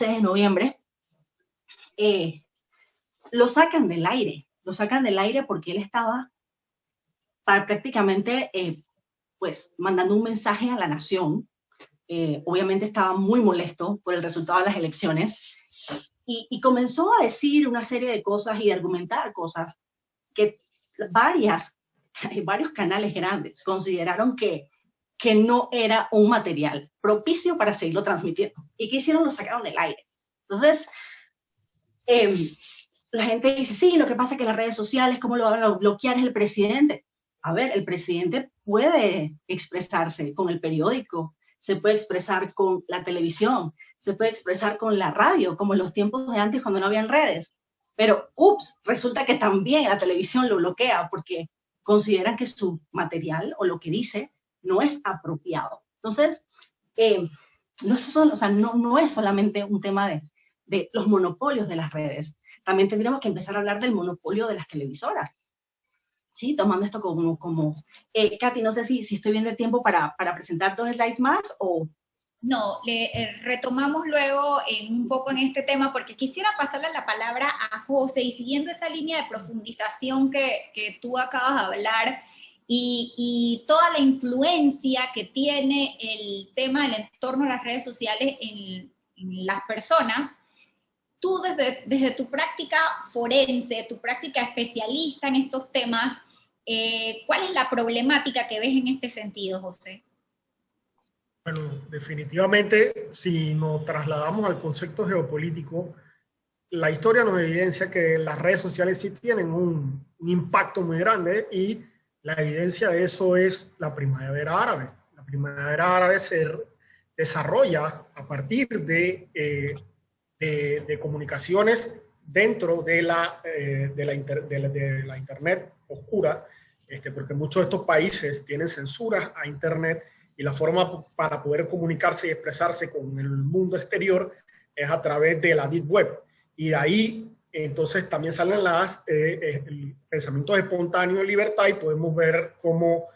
de noviembre, lo sacan del aire porque él estaba prácticamente pues mandando un mensaje a la nación. Obviamente estaba muy molesto por el resultado de las elecciones y comenzó a decir una serie de cosas y de argumentar cosas que varios canales grandes consideraron que no era un material propicio para seguirlo transmitiendo. ¿Y qué hicieron? Lo sacaron del aire. Entonces, la gente dice, sí, lo que pasa es que las redes sociales, ¿cómo lo van a bloquear? Es el presidente. A ver, el presidente puede expresarse con el periódico, se puede expresar con la televisión, se puede expresar con la radio, como en los tiempos de antes cuando no habían redes. Pero, resulta que también la televisión lo bloquea porque consideran que su material o lo que dice no es apropiado. Entonces, no es solamente un tema de los monopolios de las redes. También tendríamos que empezar a hablar del monopolio de las televisoras. ¿Sí? Tomando esto como Katy, no sé si estoy bien de tiempo para presentar 2 slides más o... No, retomamos luego un poco en este tema, porque quisiera pasarle la palabra a José, y siguiendo esa línea de profundización que tú acabas de hablar, y toda la influencia que tiene el tema del entorno de las redes sociales en las personas. Tú desde tu práctica forense, tu práctica especialista en estos temas, ¿cuál es la problemática que ves en este sentido, José? Bueno, definitivamente, si nos trasladamos al concepto geopolítico, la historia nos evidencia que las redes sociales sí tienen un impacto muy grande, y la evidencia de eso es la primavera árabe. La primavera árabe se desarrolla a partir de comunicaciones dentro de la Internet oscura, porque muchos de estos países tienen censuras a Internet, y la forma para poder comunicarse y expresarse con el mundo exterior es a través de la Deep Web. Y de ahí, entonces, también salen el pensamiento espontáneo de libertad, y podemos ver cómo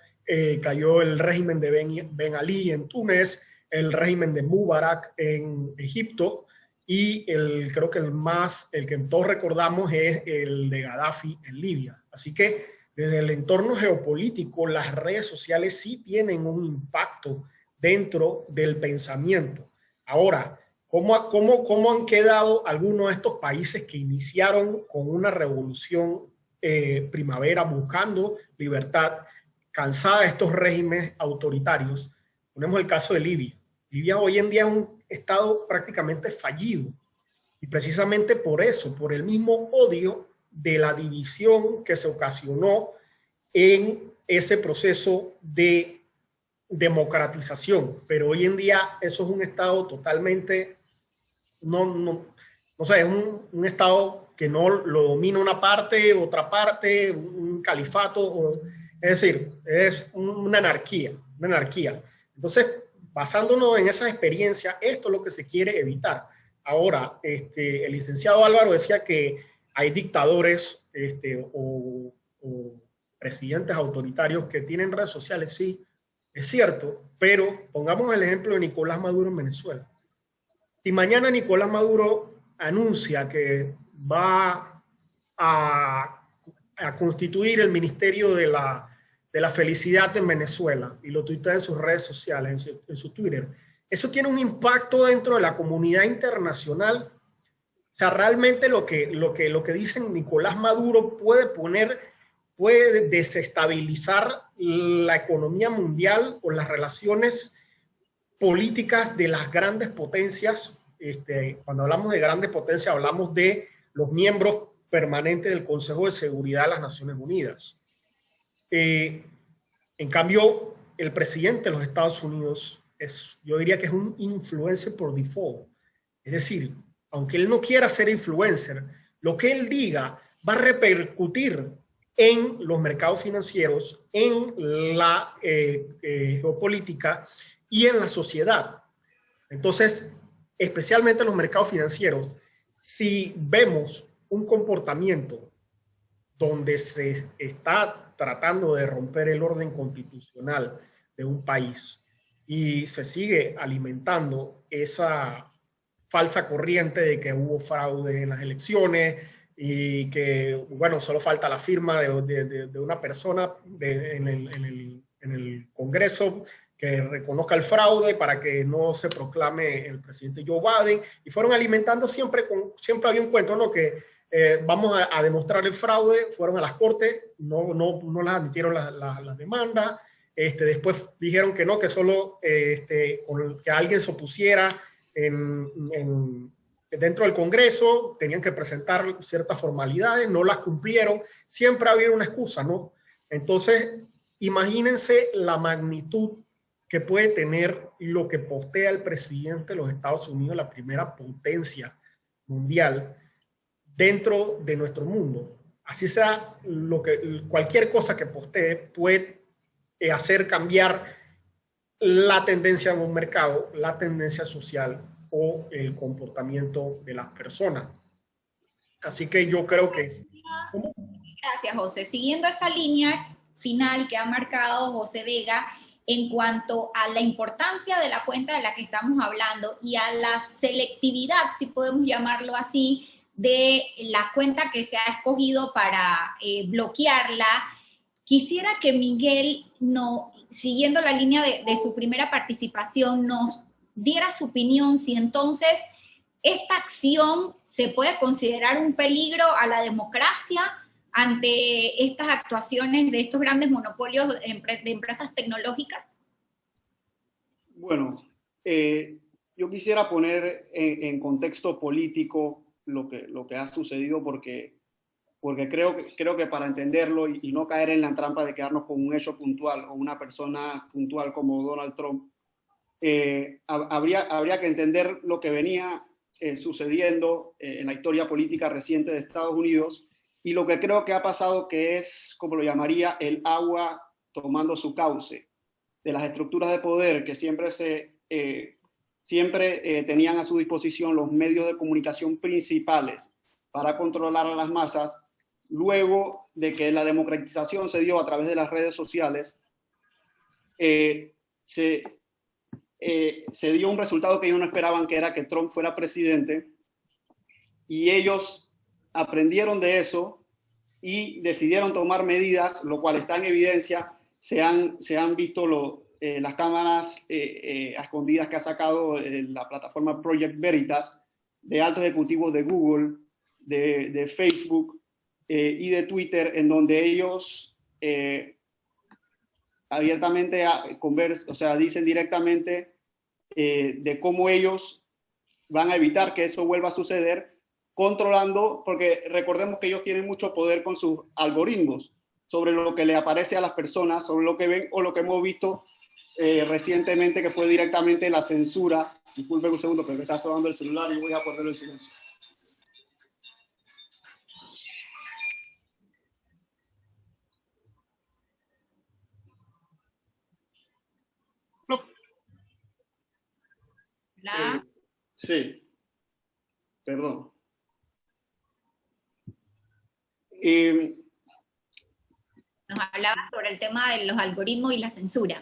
cayó el régimen de Ben Ali en Túnez, el régimen de Mubarak en Egipto, y creo que el que todos recordamos es el de Gaddafi en Libia. Así que desde el entorno geopolítico, las redes sociales sí tienen un impacto dentro del pensamiento. Ahora, ¿cómo han quedado algunos de estos países que iniciaron con una revolución primavera buscando libertad, cansada de estos regímenes autoritarios? Ponemos el caso de Libia. Libia hoy en día es un estado prácticamente fallido, y precisamente por eso, por el mismo odio de la división que se ocasionó en ese proceso de democratización. Pero hoy en día eso es un estado totalmente, no sé, es un estado que no lo domina una parte, otra parte, un califato, es decir, es una anarquía. Entonces, basándonos en esa experiencia, esto es lo que se quiere evitar. Ahora, el licenciado Álvaro decía que hay dictadores o presidentes autoritarios que tienen redes sociales, sí, es cierto, pero pongamos el ejemplo de Nicolás Maduro en Venezuela. Si mañana Nicolás Maduro anuncia que va a constituir el Ministerio de la Felicidad en Venezuela, y lo tuitea en sus redes sociales, en su Twitter, eso tiene un impacto dentro de la comunidad internacional. O sea, realmente lo que dicen Nicolás Maduro puede desestabilizar la economía mundial o las relaciones políticas de las grandes potencias. Cuando hablamos de grandes potencias, hablamos de los miembros permanentes del Consejo de Seguridad de las Naciones Unidas. En cambio, el presidente de los Estados Unidos yo diría que es un influencer por default. Es decir, aunque él no quiera ser influencer, lo que él diga va a repercutir en los mercados financieros, en la geopolítica y en la sociedad. Entonces, especialmente en los mercados financieros, si vemos un comportamiento donde se está tratando de romper el orden constitucional de un país y se sigue alimentando esa falsa corriente de que hubo fraude en las elecciones y que, bueno, solo falta la firma de una persona en el Congreso que reconozca el fraude para que no se proclame el presidente Joe Biden, y fueron alimentando siempre había un cuento, ¿no? Que vamos a demostrar el fraude, fueron a las cortes, no las admitieron las demandas, después dijeron que no, que solo que alguien se opusiera dentro del Congreso, tenían que presentar ciertas formalidades, no las cumplieron, siempre había una excusa, ¿no? Entonces, imagínense la magnitud que puede tener lo que postea el presidente de los Estados Unidos, la primera potencia mundial, dentro de nuestro mundo. Así sea, cualquier cosa que postee puede hacer cambiar la tendencia de un mercado, la tendencia social o el comportamiento de las personas. Así que yo creo que... Gracias, José. Siguiendo esa línea final que ha marcado José Vega, en cuanto a la importancia de la cuenta de la que estamos hablando y a la selectividad, si podemos llamarlo así, de la cuenta que se ha escogido para bloquearla, quisiera que Miguel, siguiendo la línea de su primera participación, nos diera su opinión si entonces esta acción se puede considerar un peligro a la democracia ante estas actuaciones de estos grandes monopolios de empresas tecnológicas. Bueno, yo quisiera poner en contexto político lo que ha sucedido, porque creo que para entenderlo y no caer en la trampa de quedarnos con un hecho puntual o una persona puntual como Donald Trump, habría que entender lo que venía sucediendo en la historia política reciente de Estados Unidos, y lo que creo que ha pasado, que es, como lo llamaría, el agua tomando su cauce de las estructuras de poder que siempre tenían a su disposición los medios de comunicación principales para controlar a las masas. Luego de que la democratización se dio a través de las redes sociales, se dio un resultado que ellos no esperaban, que era que Trump fuera presidente, y ellos aprendieron de eso y decidieron tomar medidas, lo cual está en evidencia. Se han visto las cámaras escondidas que ha sacado la plataforma Project Veritas de altos ejecutivos de Google, de Facebook y de Twitter, en donde ellos abiertamente dicen directamente de cómo ellos van a evitar que eso vuelva a suceder, controlando, porque recordemos que ellos tienen mucho poder con sus algoritmos sobre lo que le aparece a las personas, sobre lo que ven, o lo que hemos visto recientemente, que fue directamente la censura. Disculpen un segundo, pero me está sonando el celular y voy a ponerlo en silencio. Sí, perdón. Nos hablaba sobre el tema de los algoritmos y la censura.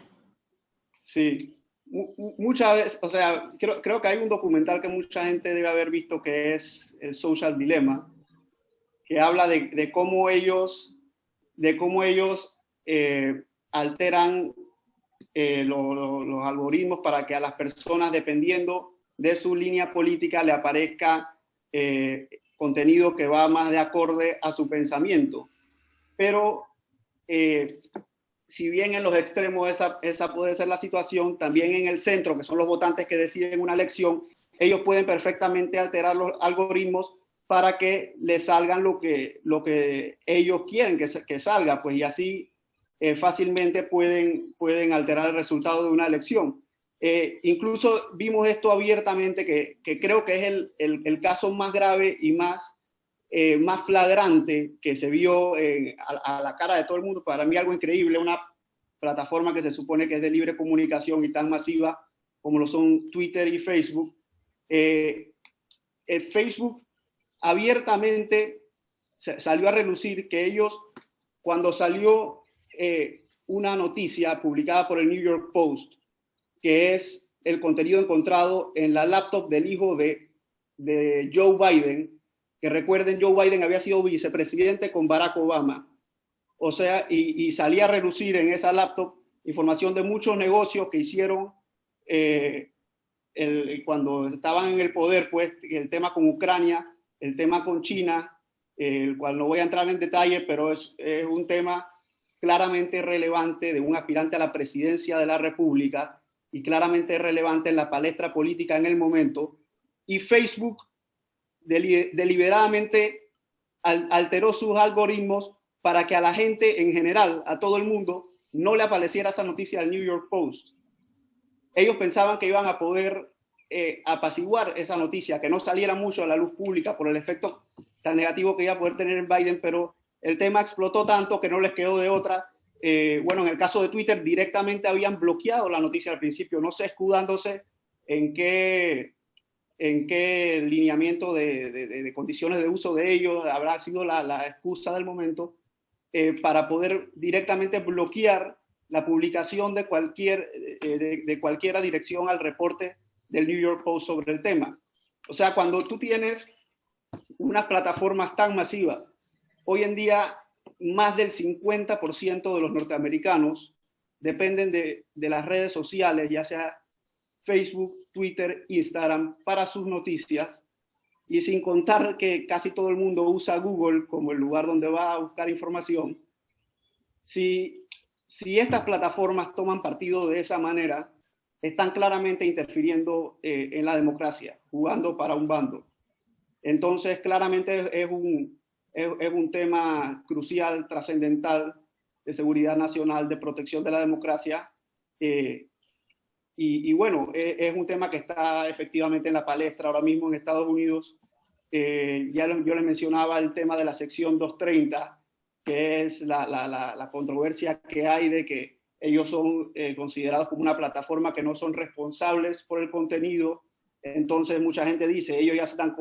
Sí, muchas veces, o sea, creo que hay un documental que mucha gente debe haber visto, que es el Social Dilemma, que habla de cómo ellos alteran los algoritmos para que a las personas, dependiendo de su línea política, le aparezca contenido que va más de acorde a su pensamiento. Pero si bien en los extremos esa puede ser la situación, también en el centro, que son los votantes que deciden una elección, ellos pueden perfectamente alterar los algoritmos para que les salgan lo que ellos quieren que salga, pues, y así fácilmente pueden alterar el resultado de una elección. Incluso vimos esto abiertamente, que creo que es el caso más grave y más flagrante que se vio a la cara de todo el mundo. Para mí algo increíble, una plataforma que se supone que es de libre comunicación y tan masiva como lo son Twitter y Facebook. Facebook abiertamente salió a relucir que ellos, cuando salió una noticia publicada por el New York Post, que es el contenido encontrado en la laptop del hijo de Joe Biden, que recuerden, Joe Biden había sido vicepresidente con Barack Obama, o sea, y salía a relucir en esa laptop información de muchos negocios que hicieron cuando estaban en el poder, pues, el tema con Ucrania, el tema con China, el cual no voy a entrar en detalle, pero es un tema claramente relevante de un aspirante a la presidencia de la República y claramente relevante en la palestra política en el momento. Y Facebook deliberadamente alteró sus algoritmos para que a la gente en general, a todo el mundo, no le apareciera esa noticia del New York Post. Ellos pensaban que iban a poder apaciguar esa noticia, que no saliera mucho a la luz pública por el efecto tan negativo que iba a poder tener Biden, pero el tema explotó tanto que no les quedó de otra. Bueno, en el caso de Twitter directamente habían bloqueado la noticia al principio, no sé, escudándose en qué lineamiento de condiciones de uso de ellos habrá sido la excusa del momento, para poder directamente bloquear la publicación de cualquiera dirección al reporte del New York Post sobre el tema. O sea, cuando tú tienes unas plataformas tan masivas, hoy en día más del 50% de los norteamericanos dependen de las redes sociales, ya sea Facebook, Twitter, Instagram, para sus noticias, y sin contar que casi todo el mundo usa Google como el lugar donde va a buscar información. Si estas plataformas toman partido de esa manera, están claramente interfiriendo en la democracia, jugando para un bando. Entonces, claramente es un tema crucial, trascendental, de seguridad nacional, de protección de la democracia. Y bueno, es un tema que está efectivamente en la palestra ahora mismo en Estados Unidos. Yo le mencionaba el tema de la sección 230, que es la controversia que hay de que ellos son considerados como una plataforma que no son responsables por el contenido. Entonces mucha gente dice, ellos ya se están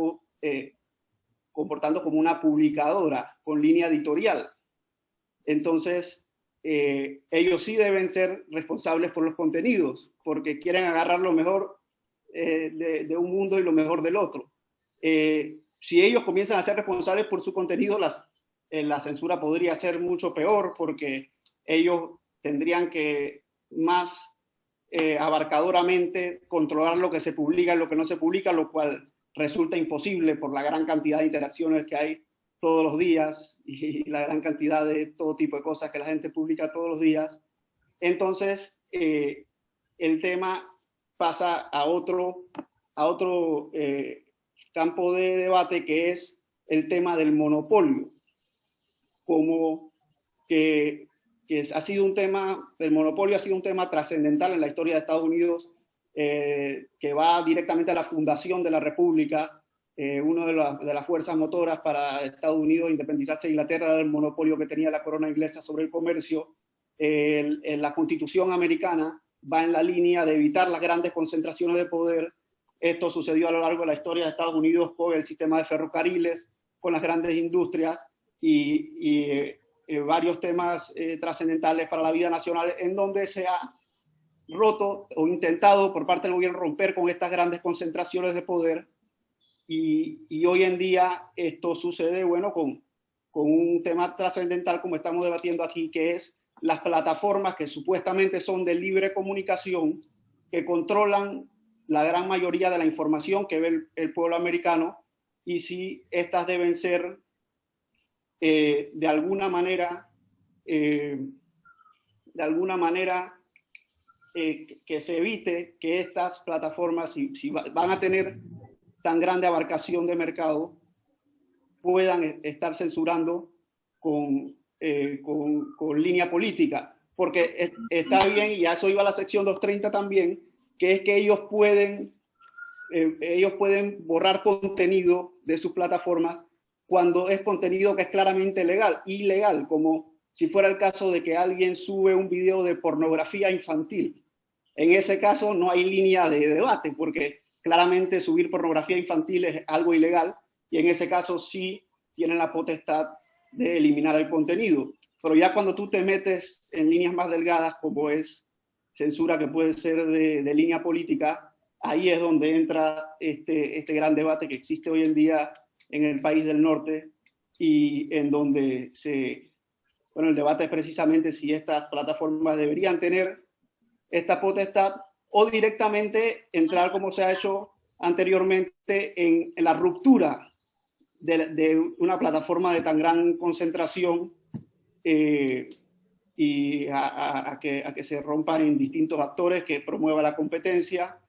comportando como una publicadora con línea editorial. Entonces ellos sí deben ser responsables por los contenidos, porque quieren agarrar lo mejor de un mundo y lo mejor del otro. Si ellos comienzan a ser responsables por su contenido, la censura podría ser mucho peor, porque ellos tendrían que más abarcadoramente controlar lo que se publica y lo que no se publica, lo cual resulta imposible por la gran cantidad de interacciones que hay todos los días y la gran cantidad de todo tipo de cosas que la gente publica todos los días. Entonces, el tema pasa a otro campo de debate, que es el tema del monopolio. Como que ha sido un tema, el monopolio ha sido un tema trascendental en la historia de Estados Unidos, que va directamente a la fundación de la República. Una de las fuerzas motoras para Estados Unidos independizarse de Inglaterra era el monopolio que tenía la corona inglesa sobre el comercio. La Constitución americana va en la línea de evitar las grandes concentraciones de poder. Esto sucedió a lo largo de la historia de Estados Unidos con el sistema de ferrocarriles, con las grandes industrias y varios temas trascendentales para la vida nacional, en donde se ha roto o intentado por parte del gobierno romper con estas grandes concentraciones de poder. Y hoy en día esto sucede, bueno, con un tema trascendental como estamos debatiendo aquí, que es las plataformas que supuestamente son de libre comunicación, que controlan la gran mayoría de la información que ve el pueblo americano, y si estas deben ser de alguna manera que se evite que estas plataformas, si van a tener tan grande abarcación de mercado, puedan estar censurando con línea política, porque está bien, y a eso iba la sección 230 también, que es que ellos pueden borrar contenido de sus plataformas cuando es contenido que es claramente ilegal, como si fuera el caso de que alguien sube un video de pornografía infantil. En ese caso no hay línea de debate, porque claramente subir pornografía infantil es algo ilegal, y en ese caso sí tienen la potestad de eliminar el contenido. Pero ya cuando tú te metes en líneas más delgadas, como es censura que puede ser de línea política, ahí es donde entra este gran debate que existe hoy en día en el país del norte, y en donde el debate es precisamente si estas plataformas deberían tener esta potestad o directamente entrar, como se ha hecho anteriormente, en la ruptura de una plataforma de tan gran concentración, y a que se rompan en distintos actores, que promueva la competencia.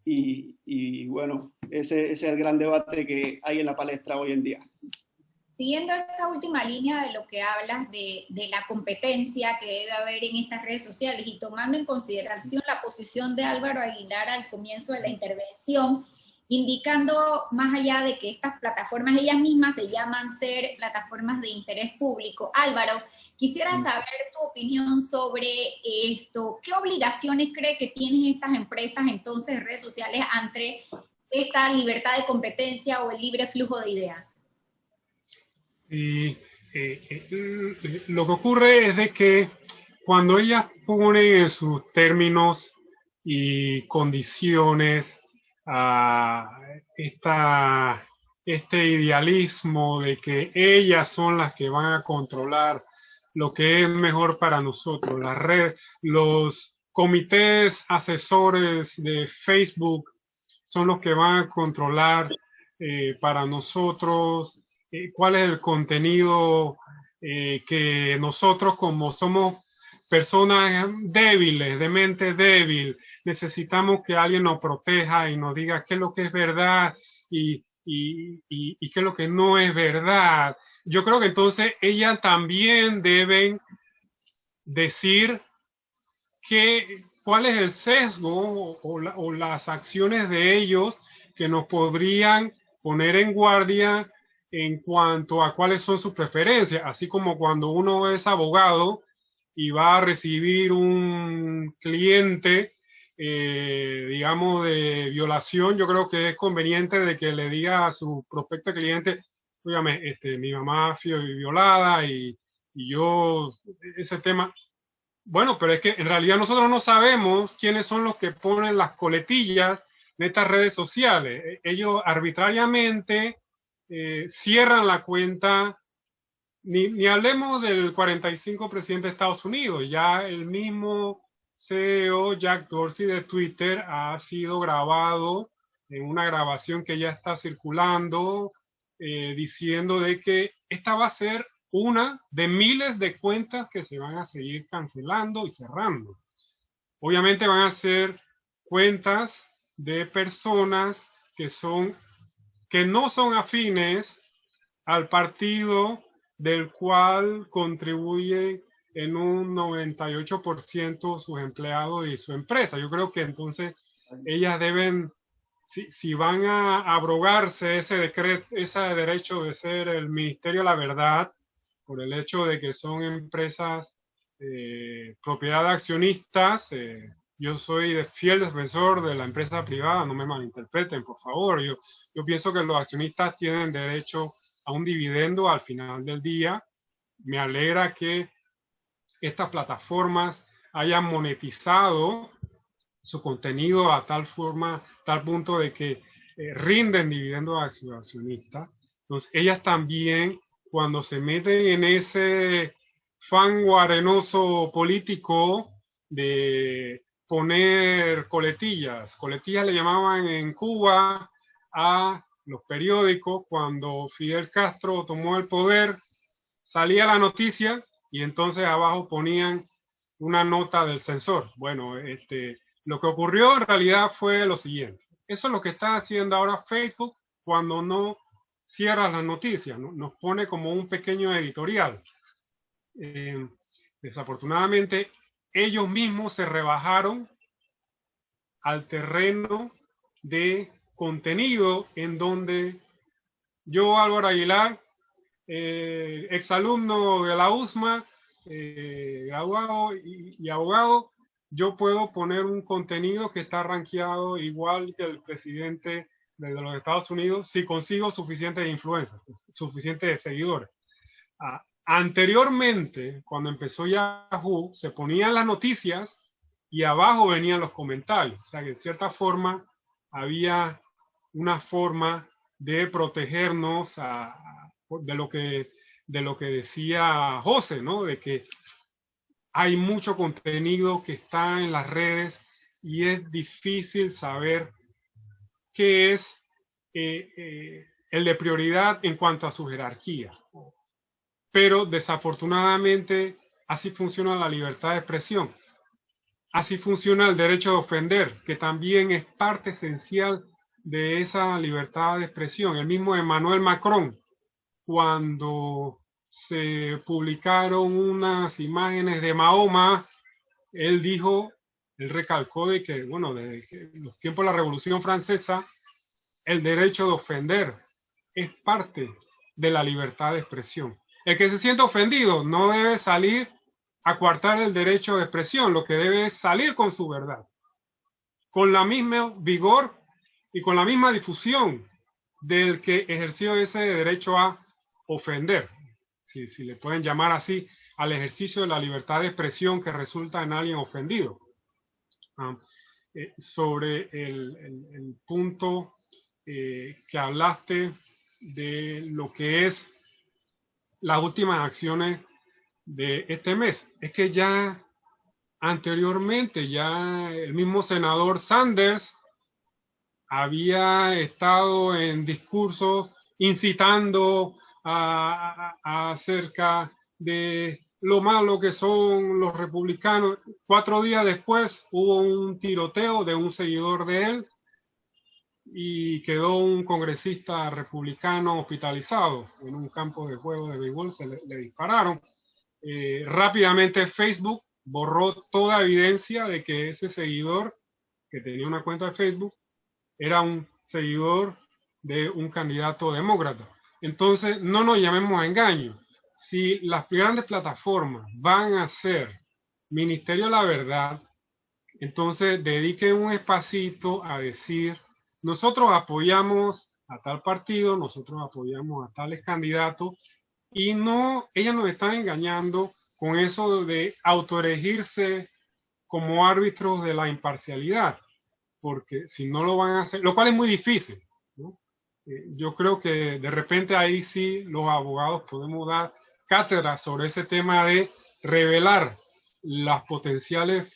Y bueno, ese es el gran debate que hay en la palestra hoy en día. Siguiendo esa última línea de lo que hablas de la competencia que debe haber en estas redes sociales, y tomando en consideración la posición de Álvaro Aguilar al comienzo de la intervención, indicando, más allá de que estas plataformas ellas mismas se llaman ser plataformas de interés público. Álvaro, quisiera saber tu opinión sobre esto. ¿Qué obligaciones cree que tienen estas empresas entonces de redes sociales ante esta libertad de competencia o el libre flujo de ideas? Y lo que ocurre es de que cuando ellas ponen en sus términos y condiciones este idealismo de que ellas son las que van a controlar lo que es mejor para nosotros, la red, los comités asesores de Facebook son los que van a controlar para nosotros cuál es el contenido que nosotros, como somos personas débiles, de mente débil, necesitamos que alguien nos proteja y nos diga qué es lo que es verdad y qué es lo que no es verdad. Yo creo que entonces ellas también deben decir cuál es el sesgo o las acciones de ellos que nos podrían poner en guardia en cuanto a cuáles son sus preferencias, así como cuando uno es abogado y va a recibir un cliente, digamos, de violación, yo creo que es conveniente de que le diga a su prospecto cliente, óigame, mi mamá fue violada y yo, ese tema. Bueno, pero es que en realidad nosotros no sabemos quiénes son los que ponen las coletillas en estas redes sociales. Ellos arbitrariamente cierran la cuenta. Ni hablemos del 45 presidente de Estados Unidos. Ya el mismo CEO Jack Dorsey de Twitter ha sido grabado en una grabación que ya está circulando, diciendo de que esta va a ser una de miles de cuentas que se van a seguir cancelando y cerrando. Obviamente van a ser cuentas de personas que no son afines al partido del cual contribuye en un 98% sus empleados y su empresa. Yo creo que entonces ellas deben, si van a abrogarse ese decreto, ese derecho de ser el Ministerio de la Verdad, por el hecho de que son empresas propiedad de accionistas, yo soy fiel defensor de la empresa privada, no me malinterpreten, por favor. Yo pienso que los accionistas tienen derecho a un dividendo al final del día. Me alegra que estas plataformas hayan monetizado su contenido a tal punto de que rinden dividendos a sus accionistas. Entonces, ellas también, cuando se meten en ese fango arenoso político de poner coletillas le llamaban en Cuba a los periódicos, cuando Fidel Castro tomó el poder, salía la noticia y entonces abajo ponían una nota del censor. Bueno, lo que ocurrió en realidad fue lo siguiente. Eso es lo que está haciendo ahora Facebook cuando no cierra las noticias, ¿no? Nos pone como un pequeño editorial. Desafortunadamente, ellos mismos se rebajaron al terreno de contenido, en donde yo, Álvaro Aguilar, exalumno de la USMA, graduado y abogado, yo puedo poner un contenido que está rankeado igual que el presidente de los Estados Unidos si consigo suficientes influencias, suficientes seguidores. Anteriormente, cuando empezó Yahoo, se ponían las noticias y abajo venían los comentarios. O sea que de cierta forma había una forma de protegernos de lo que decía José, ¿no? De que hay mucho contenido que está en las redes y es difícil saber qué es el de prioridad en cuanto a su jerarquía. Pero desafortunadamente así funciona la libertad de expresión. Así funciona el derecho de ofender, que también es parte esencial de esa libertad de expresión. El mismo Emmanuel Macron, cuando se publicaron unas imágenes de Mahoma, él recalcó de que, bueno, desde los tiempos de la Revolución Francesa, el derecho de ofender es parte de la libertad de expresión. El que se siente ofendido no debe salir a coartar el derecho de expresión, lo que debe es salir con su verdad, con la misma vigor y con la misma difusión del que ejerció ese derecho a ofender, si le pueden llamar así, al ejercicio de la libertad de expresión que resulta en alguien ofendido. Sobre el punto que hablaste de lo que es las últimas acciones de este mes, es que ya anteriormente, ya el mismo senador Sanders había estado en discursos incitando acerca de lo malo que son los republicanos. 4 días después hubo un tiroteo de un seguidor de él y quedó un congresista republicano hospitalizado en un campo de juego de béisbol, le dispararon. Rápidamente Facebook borró toda evidencia de que ese seguidor, que tenía una cuenta de Facebook, era un seguidor de un candidato demócrata. Entonces, no nos llamemos a engaño. Si las grandes plataformas van a ser Ministerio de la Verdad, entonces dediquen un espacito a decir, nosotros apoyamos a tal partido, nosotros apoyamos a tales candidatos, y no, ellas nos están engañando con eso de autoerigirse como árbitros de la imparcialidad, porque si no lo van a hacer, lo cual es muy difícil, ¿no? Yo creo que de repente ahí sí los abogados podemos dar cátedra sobre ese tema de revelar las potenciales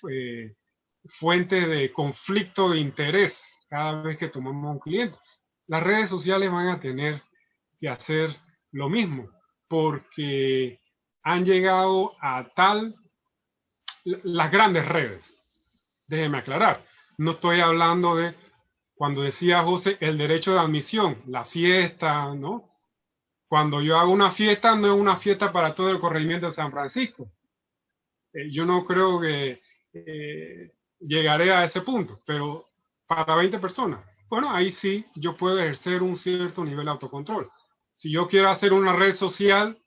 fuentes de conflicto de interés cada vez que tomamos un cliente. Las redes sociales van a tener que hacer lo mismo, porque han llegado a tal las grandes redes. Déjeme aclarar, no estoy hablando de, cuando decía José, el derecho de admisión, la fiesta, ¿no? Cuando yo hago una fiesta, no es una fiesta para todo el corregimiento de San Francisco. Yo no creo que llegaré a ese punto, pero para 20 personas, bueno, ahí sí yo puedo ejercer un cierto nivel de autocontrol. Si yo quiero hacer una red social,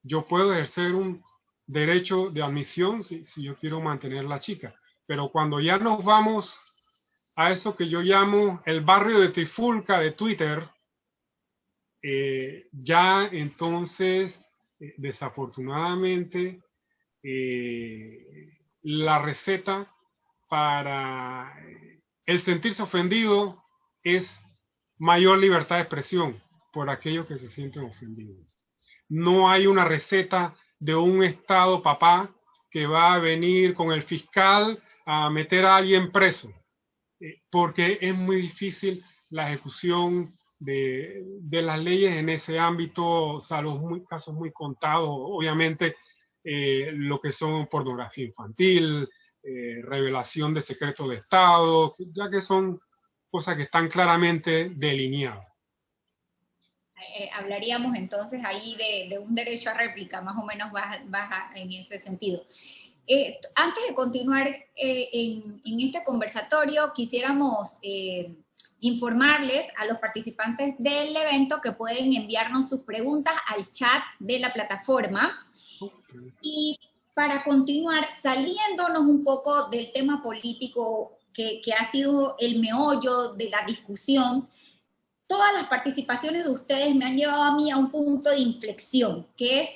yo puedo ejercer un derecho de admisión si yo quiero mantener la chica. Pero cuando ya nos vamos a eso que yo llamo el barrio de Trifulca de Twitter, ya entonces, desafortunadamente, la receta para el sentirse ofendido es mayor libertad de expresión por aquellos que se sienten ofendidos. No hay una receta de un Estado papá que va a venir con el fiscal a meter a alguien preso, porque es muy difícil la ejecución de las leyes en ese ámbito, salvo casos muy contados, obviamente lo que son pornografía infantil, revelación de secretos de Estado, ya que son cosas que están claramente delineadas. Hablaríamos entonces ahí de un derecho a réplica, más o menos baja en ese sentido. Antes de continuar en este conversatorio, quisiéramos informarles a los participantes del evento que pueden enviarnos sus preguntas al chat de la plataforma. Y para continuar, saliéndonos un poco del tema político que ha sido el meollo de la discusión, todas las participaciones de ustedes me han llevado a mí a un punto de inflexión, que es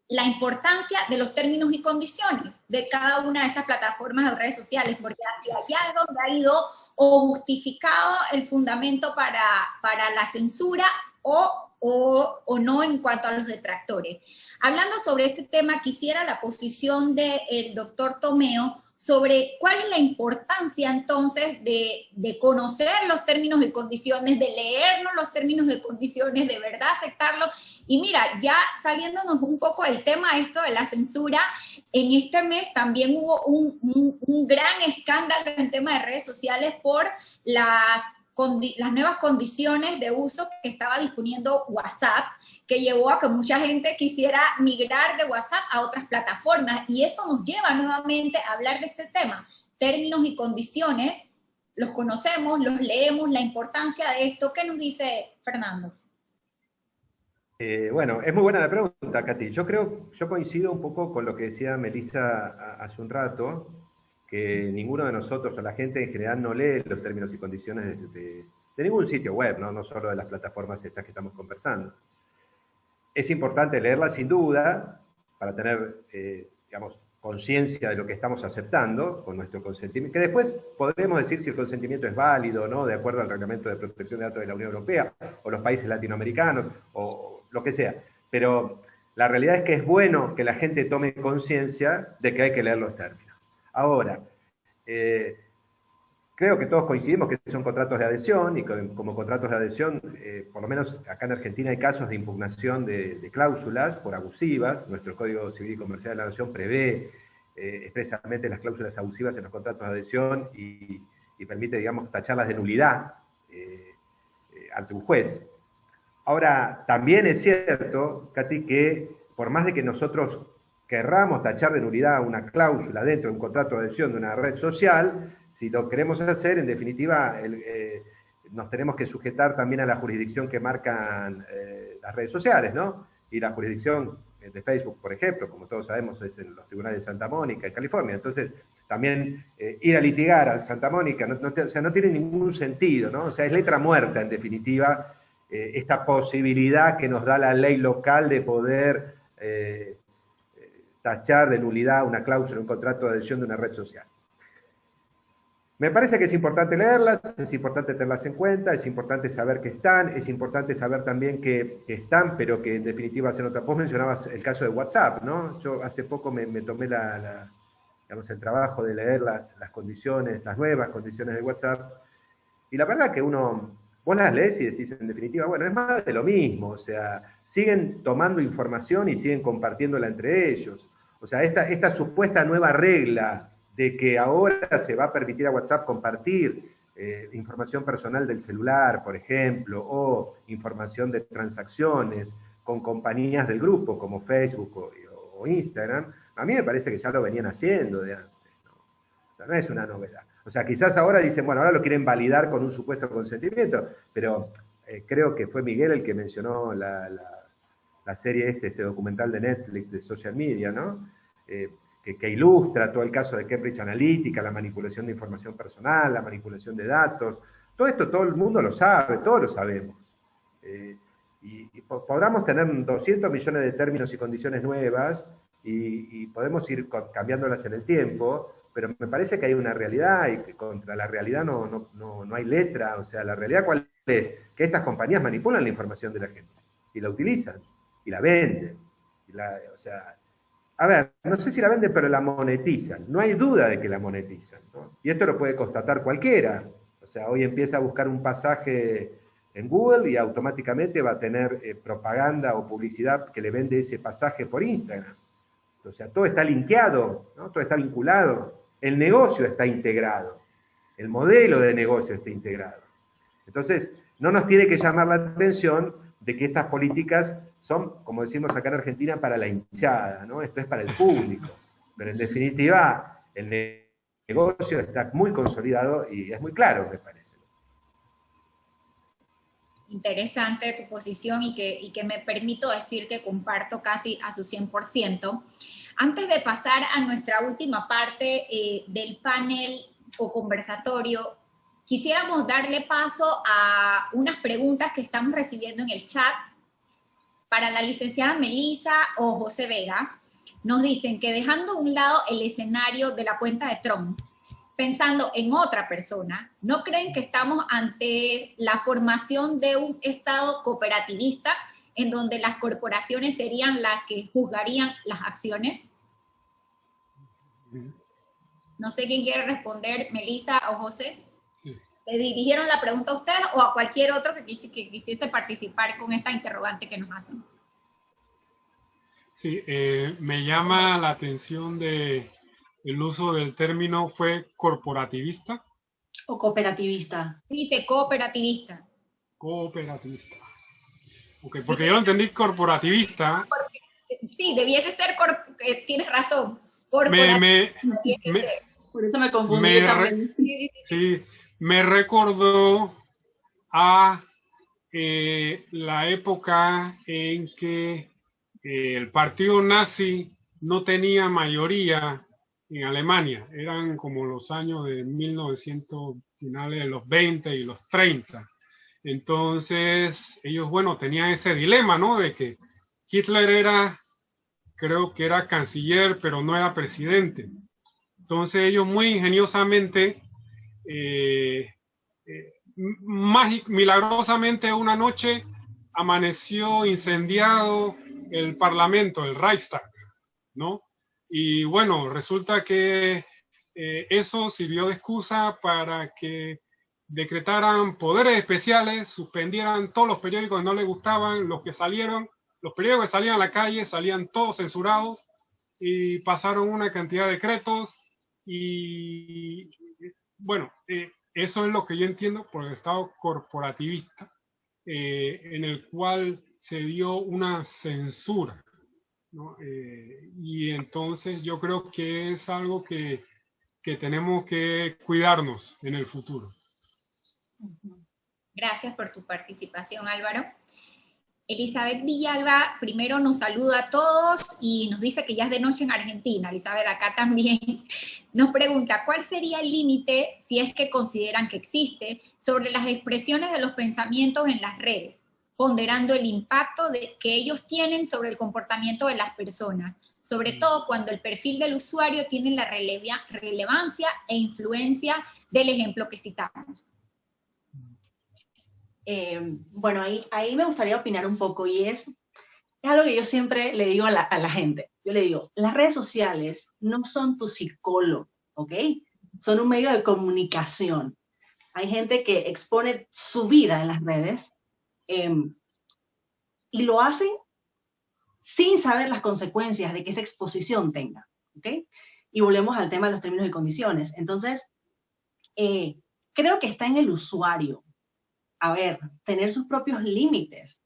la importancia de los términos y condiciones de cada una de estas plataformas de redes sociales, porque hacia allá es donde ha ido o justificado el fundamento para la censura o no en cuanto a los detractores. Hablando sobre este tema, quisiera la posición del doctor Tomeo sobre cuál es la importancia entonces de conocer los términos y condiciones, de leernos los términos y condiciones, de verdad aceptarlos. Y mira, ya saliéndonos un poco del tema esto de la censura, en este mes también hubo un gran escándalo en tema de redes sociales por las nuevas condiciones de uso que estaba disponiendo WhatsApp, que llevó a que mucha gente quisiera migrar de WhatsApp a otras plataformas, y eso nos lleva nuevamente a hablar de este tema. Términos y condiciones, los conocemos, los leemos, la importancia de esto. ¿Qué nos dice Fernando? Bueno, es muy buena la pregunta, Katy. Yo coincido un poco con lo que decía Melissa hace un rato, que ninguno de nosotros, o la gente en general, no lee los términos y condiciones de ningún sitio web, no solo de las plataformas estas que estamos conversando. Es importante leerlas sin duda, para tener, digamos, conciencia de lo que estamos aceptando con nuestro consentimiento, que después podremos decir si el consentimiento es válido o no, de acuerdo al Reglamento de Protección de Datos de la Unión Europea, o los países latinoamericanos, o lo que sea. Pero la realidad es que es bueno que la gente tome conciencia de que hay que leer los términos. Ahora, creo que todos coincidimos que son contratos de adhesión, y como contratos de adhesión, por lo menos acá en Argentina hay casos de impugnación de cláusulas por abusivas. Nuestro Código Civil y Comercial de la Nación prevé expresamente las cláusulas abusivas en los contratos de adhesión y permite, digamos, tacharlas de nulidad ante un juez. Ahora, también es cierto, Katy, que por más de que nosotros querramos tachar de nulidad una cláusula dentro de un contrato de adhesión de una red social, si lo queremos hacer, en definitiva, nos tenemos que sujetar también a la jurisdicción que marcan las redes sociales, ¿no? Y la jurisdicción de Facebook, por ejemplo, como todos sabemos, es en los tribunales de Santa Mónica, en California. Entonces, también ir a litigar a Santa Mónica, o sea, no tiene ningún sentido, ¿no? O sea, es letra muerta, en definitiva, esta posibilidad que nos da la ley local de poder tachar de nulidad una cláusula en un contrato de adhesión de una red social. Me parece que es importante leerlas, es importante tenerlas en cuenta, es importante saber que están, es importante saber también que están, pero que en definitiva hacen otra. Vos mencionabas el caso de WhatsApp, ¿no? Yo hace poco me tomé digamos, el trabajo de leer las condiciones, las nuevas condiciones de WhatsApp, y la verdad que vos las lees y decís en definitiva, bueno, es más de lo mismo, o sea, siguen tomando información y siguen compartiéndola entre ellos. O sea, esta supuesta nueva regla de que ahora se va a permitir a WhatsApp compartir información personal del celular, por ejemplo, o información de transacciones con compañías del grupo, como Facebook o Instagram, a mí me parece que ya lo venían haciendo de antes, ¿no? O sea, no es una novedad. O sea, quizás ahora dicen, bueno, ahora lo quieren validar con un supuesto consentimiento, pero creo que fue Miguel el que mencionó la serie este documental de Netflix de social media, ¿no? Que ilustra todo el caso de Cambridge Analytica, la manipulación de información personal, la manipulación de datos. Todo esto todo el mundo lo sabe, todos lo sabemos. Y podamos tener 200 millones de términos y condiciones nuevas y podemos ir cambiándolas en el tiempo, pero me parece que hay una realidad y que contra la realidad no hay letra. O sea, la realidad ¿cuál es? Que estas compañías manipulan la información de la gente y la utilizan y la venden. O sea, a ver, no sé si la venden, pero la monetizan. No hay duda de que la monetizan, ¿no? Y esto lo puede constatar cualquiera. O sea, hoy empieza a buscar un pasaje en Google y automáticamente va a tener propaganda o publicidad que le vende ese pasaje por Instagram. O sea, todo está linkeado, ¿no? Todo está vinculado. El negocio está integrado. El modelo de negocio está integrado. Entonces, no nos tiene que llamar la atención de que estas políticas son, como decimos acá en Argentina, para la hinchada, ¿no? Esto es para el público. Pero en definitiva, el negocio está muy consolidado y es muy claro, me parece. Interesante tu posición y que me permito decir que comparto casi a su 100%. Antes de pasar a nuestra última parte del panel o conversatorio, quisiéramos darle paso a unas preguntas que estamos recibiendo en el chat. Para la licenciada Melissa o José Vega, nos dicen que dejando a un lado el escenario de la cuenta de Trump, pensando en otra persona, ¿no creen que estamos ante la formación de un Estado cooperativista en donde las corporaciones serían las que juzgarían las acciones? No sé quién quiere responder, Melissa o José. Sí. ¿Le dirigieron la pregunta a ustedes o a cualquier otro que quisiese participar con esta interrogante que nos hacen? Sí, me llama la atención de el uso del término fue corporativista. ¿O cooperativista? Dice cooperativista. Cooperativista. Ok, porque yo lo entendí corporativista. Sí, debiese ser, tienes razón. Corporativista. Por eso me confundí también. Sí, me recordó a la época en que el partido nazi no tenía mayoría en Alemania. Eran como los años de 1900, finales de los 20 y los 30. Entonces, ellos, bueno, tenían ese dilema, ¿no? De que Hitler creo que era canciller, pero no era presidente. Entonces, ellos muy ingeniosamente, milagrosamente una noche, amaneció incendiado el Parlamento, el Reichstag, ¿no? Y bueno, resulta que eso sirvió de excusa para que decretaran poderes especiales, suspendieran todos los periódicos que no les gustaban, los periódicos que salían a la calle salían todos censurados y pasaron una cantidad de decretos y bueno, eso es lo que yo entiendo por el Estado corporativista, en el cual se dio una censura, ¿no? Y entonces yo creo que es algo que tenemos que cuidarnos en el futuro. Gracias por tu participación, Álvaro. Elizabeth Villalba primero nos saluda a todos y nos dice que ya es de noche en Argentina. Elizabeth, acá también nos pregunta, ¿cuál sería el límite, si es que consideran que existe, sobre las expresiones de los pensamientos en las redes, ponderando el impacto que ellos tienen sobre el comportamiento de las personas, sobre todo cuando el perfil del usuario tiene la relevancia e influencia del ejemplo que citamos? Bueno, ahí me gustaría opinar un poco y es algo que yo siempre le digo a la gente. Yo le digo, las redes sociales no son tu psicólogo, ¿ok? Son un medio de comunicación. Hay gente que expone su vida en las redes y lo hacen sin saber las consecuencias de que esa exposición tenga, ¿ok? Y volvemos al tema de los términos y condiciones. Entonces, creo que está en el usuario, a ver, tener sus propios límites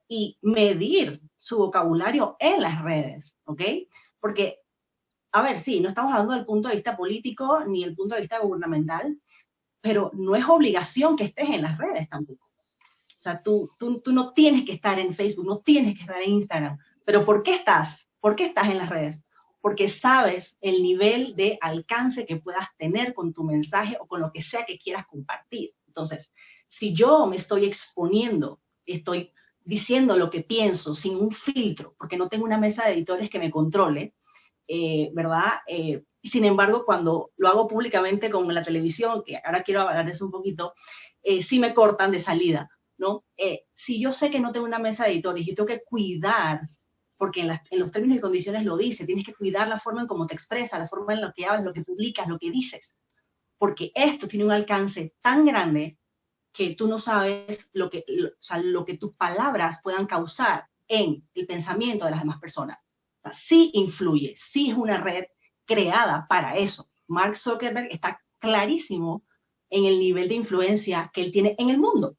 y medir su vocabulario en las redes, ¿ok? Porque, a ver, sí, no estamos hablando del punto de vista político ni del punto de vista gubernamental, pero no es obligación que estés en las redes tampoco. O sea, tú no tienes que estar en Facebook, no tienes que estar en Instagram, pero ¿por qué estás? ¿Por qué estás en las redes? Porque sabes el nivel de alcance que puedas tener con tu mensaje o con lo que sea que quieras compartir. Entonces, si yo me estoy exponiendo, estoy diciendo lo que pienso sin un filtro, porque no tengo una mesa de editores que me controle, ¿verdad? Sin embargo, cuando lo hago públicamente como en la televisión, que ahora quiero hablar de eso un poquito, sí me cortan de salida, ¿no? Si yo sé que no tengo una mesa de editores y tengo que cuidar, porque en los términos y condiciones lo dice, tienes que cuidar la forma en cómo te expresas, la forma en la que hablas, lo que publicas, lo que dices, porque esto tiene un alcance tan grande que tú no sabes lo que tus palabras puedan causar en el pensamiento de las demás personas. O sea, sí influye, sí es una red creada para eso. Mark Zuckerberg está clarísimo en el nivel de influencia que él tiene en el mundo,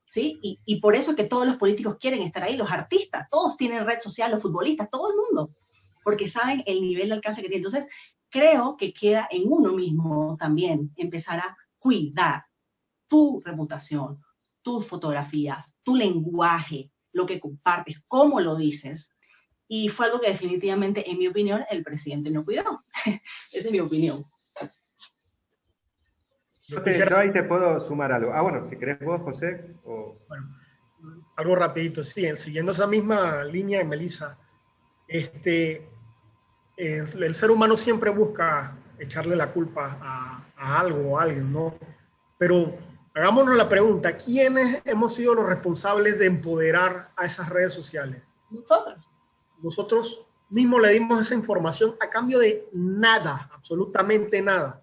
¿sí? Y por eso es que todos los políticos quieren estar ahí, los artistas, todos tienen red social, los futbolistas, todo el mundo. porque saben el nivel de alcance que tiene. Entonces, creo que queda en uno mismo también empezar a cuidar tu reputación, tus fotografías, tu lenguaje, lo que compartes, cómo lo dices. Y fue algo que definitivamente, en mi opinión, el presidente no cuidó. Esa es mi opinión. Yo ahí te puedo sumar algo. Bueno, si querés vos, José. O... Bueno, algo rapidito, sí, siguiendo esa misma línea de Melissa, el ser humano siempre busca echarle la culpa a algo o a alguien, ¿no? Pero hagámonos la pregunta, ¿quiénes hemos sido los responsables de empoderar a esas redes sociales? Nosotros. Nosotros mismos le dimos esa información a cambio de nada, absolutamente nada.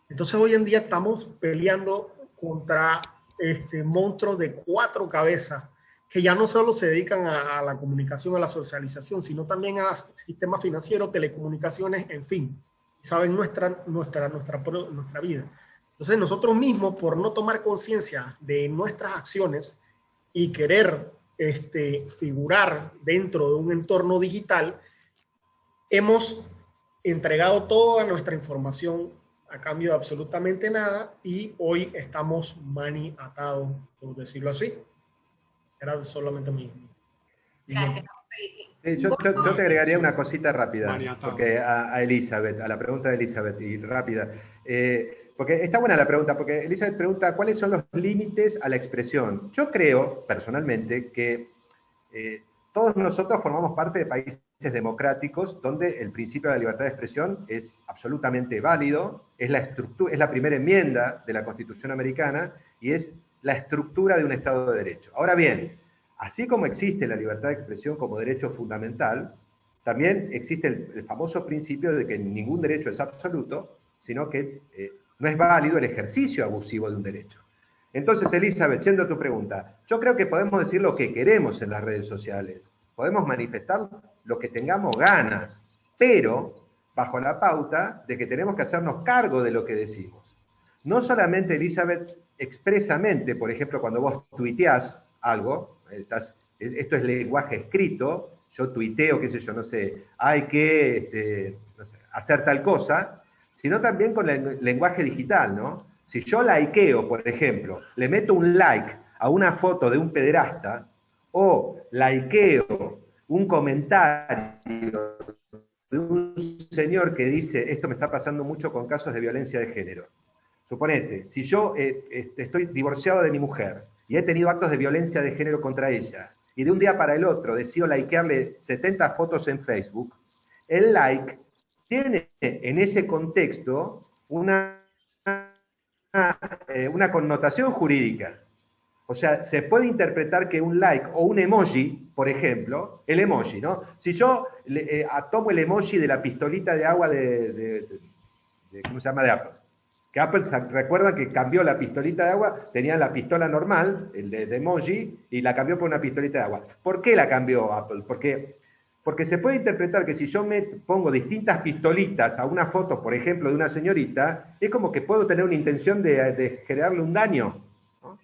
Entonces hoy en día estamos peleando contra monstruos de 4 cabezas que ya no solo se dedican a la comunicación, a la socialización, sino también a sistemas financieros, telecomunicaciones, en fin, saben nuestra vida. Entonces nosotros mismos, por no tomar conciencia de nuestras acciones y querer figurar dentro de un entorno digital, hemos entregado toda nuestra información a cambio de absolutamente nada y hoy estamos maniatados, por decirlo así. Era solamente mi... Gracias. Yo te agregaría una cosita rápida, porque a Elizabeth, a la pregunta de Elizabeth, y rápida. Porque está buena la pregunta, porque Elizabeth pregunta cuáles son los límites a la expresión. Yo creo, personalmente, que todos nosotros formamos parte de países democráticos donde el principio de la libertad de expresión es absolutamente válido, es la primera enmienda de la Constitución americana y es la estructura de un Estado de Derecho. Ahora bien, así como existe la libertad de expresión como derecho fundamental, también existe el famoso principio de que ningún derecho es absoluto, sino que no es válido el ejercicio abusivo de un derecho. Entonces, Elizabeth, yendo a tu pregunta, yo creo que podemos decir lo que queremos en las redes sociales, podemos manifestar lo que tengamos ganas, pero bajo la pauta de que tenemos que hacernos cargo de lo que decimos. No solamente, Elizabeth, expresamente, por ejemplo, cuando vos tuiteás algo, esto es lenguaje escrito, yo tuiteo, qué sé yo, no sé, hay que no sé, hacer tal cosa, sino también con el lenguaje digital, ¿no? Si yo likeo, por ejemplo, le meto un like a una foto de un pederasta, o likeo un comentario de un señor que dice, esto me está pasando mucho con casos de violencia de género. Suponete, si yo estoy divorciado de mi mujer y he tenido actos de violencia de género contra ella, y de un día para el otro decido likearle 70 fotos en Facebook, el like tiene en ese contexto una connotación jurídica. O sea, se puede interpretar que un like o un emoji, por ejemplo, el emoji, ¿no? Si yo tomo el emoji de la pistolita de agua ¿cómo se llama? De Apple. Que Apple, recuerdan que cambió la pistolita de agua, tenía la pistola normal, el de emoji, y la cambió por una pistolita de agua. ¿Por qué la cambió Apple? Porque se puede interpretar que si yo me pongo distintas pistolitas a una foto, por ejemplo, de una señorita, es como que puedo tener una intención de generarle un daño, ¿no?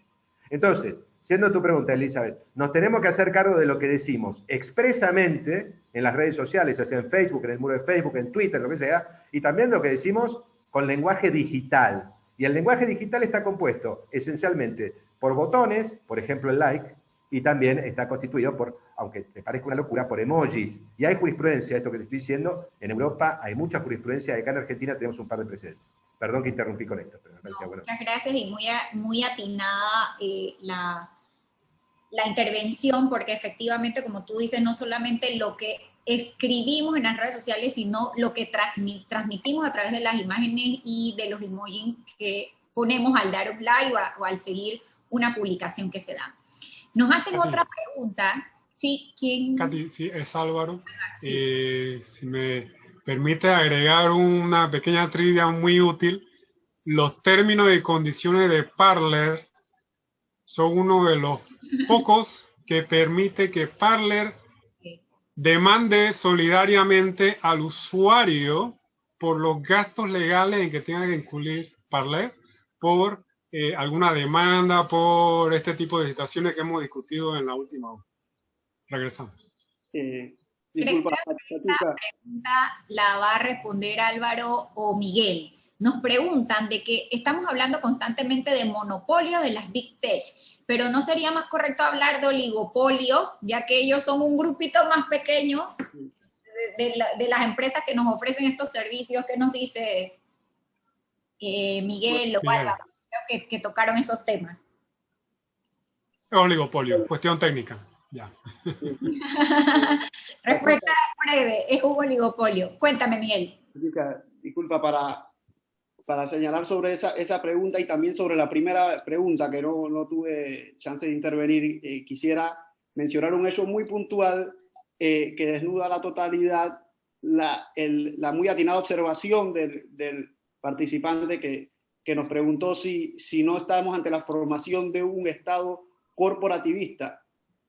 Entonces, siendo tu pregunta, Elizabeth, nos tenemos que hacer cargo de lo que decimos expresamente en las redes sociales, ya sea en Facebook, en el muro de Facebook, en Twitter, lo que sea, y también lo que decimos con lenguaje digital. Y el lenguaje digital está compuesto esencialmente por botones, por ejemplo el like, y también está constituido por, aunque te parezca una locura, por emojis. Y hay jurisprudencia, esto que te estoy diciendo, en Europa hay mucha jurisprudencia, acá en Argentina tenemos un par de precedentes. Perdón que interrumpí con esto. Pero me parecía bueno. Muchas gracias y muy atinada la intervención, porque efectivamente, como tú dices, no solamente lo que escribimos en las redes sociales, sino lo que transmitimos a través de las imágenes y de los emojis que ponemos al dar un like o al seguir una publicación que se da. Nos hacen Katy, otra pregunta. ¿Sí? ¿Quién? Katy, sí, es Álvaro. Sí. Si me permite agregar una pequeña trivia muy útil, los términos y condiciones de Parler son uno de los pocos que permite que Parler demande solidariamente al usuario por los gastos legales en que tenga que incurrir Parler por alguna demanda, por este tipo de situaciones que hemos discutido en la última hora. Regresamos. Disculpa, Creo que esta Katica. pregunta la va a responder Álvaro o Miguel. Nos preguntan de que estamos hablando constantemente de monopolio de las Big Tech, pero ¿no sería más correcto hablar de oligopolio, ya que ellos son un grupito más pequeño de las empresas que nos ofrecen estos servicios? ¿Qué nos dices, Miguel o Álvaro? Creo que tocaron esos temas. Oligopolio, cuestión técnica. Ya. Respuesta breve, es un oligopolio. Cuéntame, Miguel. Disculpa, para señalar sobre esa pregunta y también sobre la primera pregunta, que no tuve chance de intervenir, quisiera mencionar un hecho muy puntual que desnuda la totalidad, la muy atinada observación del participante que nos preguntó si no estamos ante la formación de un Estado corporativista.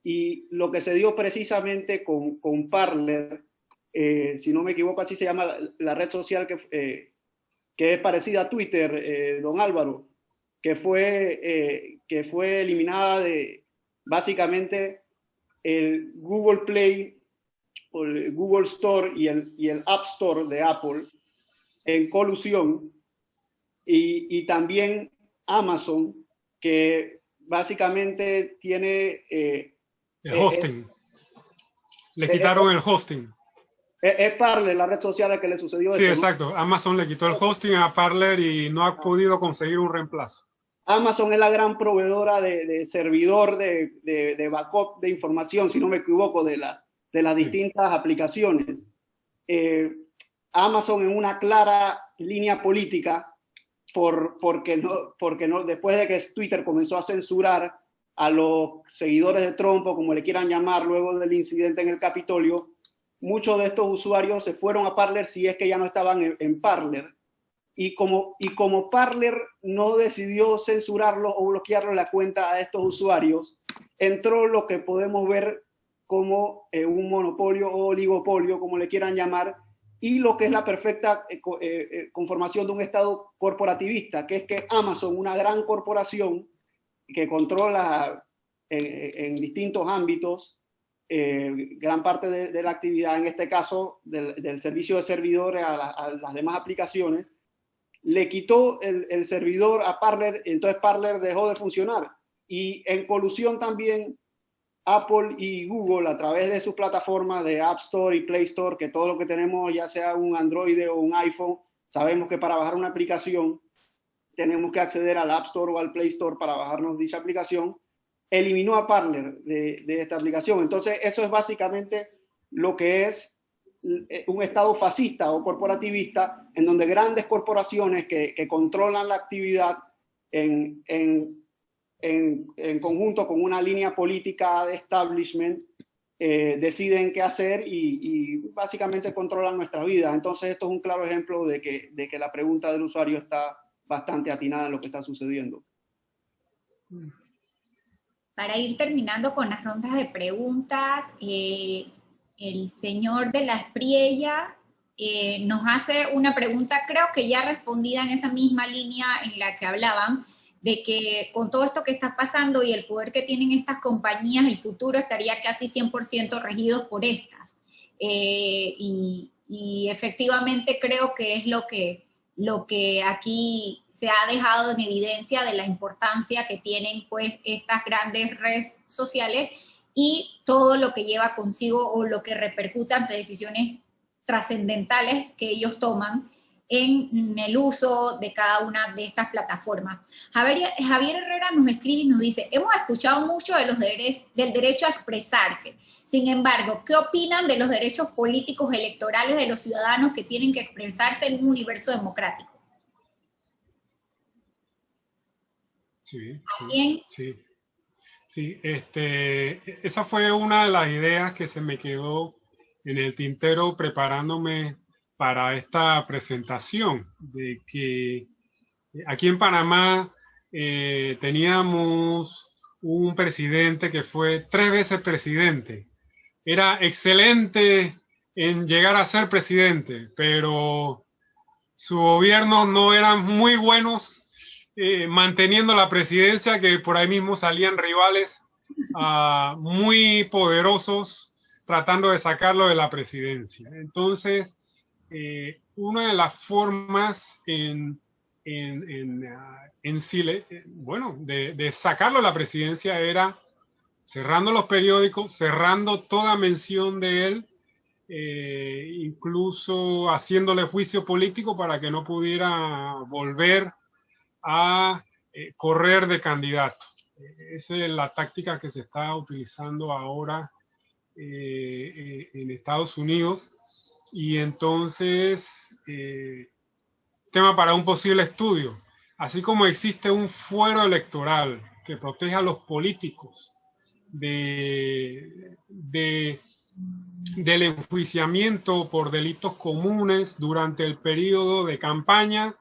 Y lo que se dio precisamente con Parler, si no me equivoco, así se llama la red social que es parecida a Twitter, don Álvaro, que fue eliminada de básicamente el Google Play, o el Google Store y el App Store de Apple en colusión, y también Amazon, que básicamente tiene... el hosting. Le quitaron el hosting. Es Parler, la red social a la que le sucedió Sí, esto, exacto. ¿No? Amazon le quitó el hosting a Parler y no ha podido conseguir un reemplazo. Amazon es la gran proveedora de servidor de backup de información, si no me equivoco, de las distintas aplicaciones. Amazon en una clara línea política, porque no, después de que Twitter comenzó a censurar a los seguidores de Trump, o como le quieran llamar, luego del incidente en el Capitolio, muchos de estos usuarios se fueron a Parler si es que ya no estaban en Parler. Y como Parler no decidió censurarlo o bloquearlo la cuenta a estos usuarios, entró lo que podemos ver como un monopolio o oligopolio, como le quieran llamar, y lo que es la perfecta conformación de un Estado corporativista, que es que Amazon, una gran corporación que controla en distintos ámbitos gran parte de la actividad, en este caso del servicio de servidores a las demás aplicaciones, le quitó el servidor a Parler, entonces Parler dejó de funcionar. Y en colusión también Apple y Google, a través de sus plataformas de App Store y Play Store, que todo lo que tenemos, ya sea un Android o un iPhone, sabemos que para bajar una aplicación tenemos que acceder al App Store o al Play Store para bajarnos dicha aplicación, eliminó a Parler de esta aplicación. Entonces, eso es básicamente lo que es un Estado fascista o corporativista, en donde grandes corporaciones que controlan la actividad en conjunto con una línea política de establishment, deciden qué hacer y básicamente controlan nuestra vida. Entonces, esto es un claro ejemplo de que la pregunta del usuario está bastante atinada en lo que está sucediendo. Para ir terminando con las rondas de preguntas, el señor de la Espriella nos hace una pregunta, creo que ya respondida en esa misma línea en la que hablaban, de que con todo esto que está pasando y el poder que tienen estas compañías, el futuro estaría casi 100% regido por estas. Y efectivamente creo que es lo que aquí se ha dejado en evidencia de la importancia que tienen pues estas grandes redes sociales y todo lo que lleva consigo o lo que repercute ante decisiones trascendentales que ellos toman en el uso de cada una de estas plataformas. Javier Herrera nos escribe y nos dice, hemos escuchado mucho del derecho a expresarse. Sin embargo, ¿qué opinan de los derechos políticos electorales de los ciudadanos que tienen que expresarse en un universo democrático? Sí, ¿Quién? sí. Esa fue una de las ideas que se me quedó en el tintero preparándome para esta presentación, de que aquí en Panamá teníamos un presidente que fue 3 veces presidente. Era excelente en llegar a ser presidente, pero su gobierno no eran muy buenos manteniendo la presidencia, que por ahí mismo salían rivales muy poderosos tratando de sacarlo de la presidencia. Entonces, una de las formas de sacarlo de la presidencia era cerrando los periódicos, cerrando toda mención de él, incluso haciéndole juicio político para que no pudiera volver a correr de candidato. Esa es la táctica que se está utilizando ahora en Estados Unidos. Y entonces, tema para un posible estudio. Así como existe un fuero electoral que protege a los políticos del enjuiciamiento por delitos comunes durante el periodo de campaña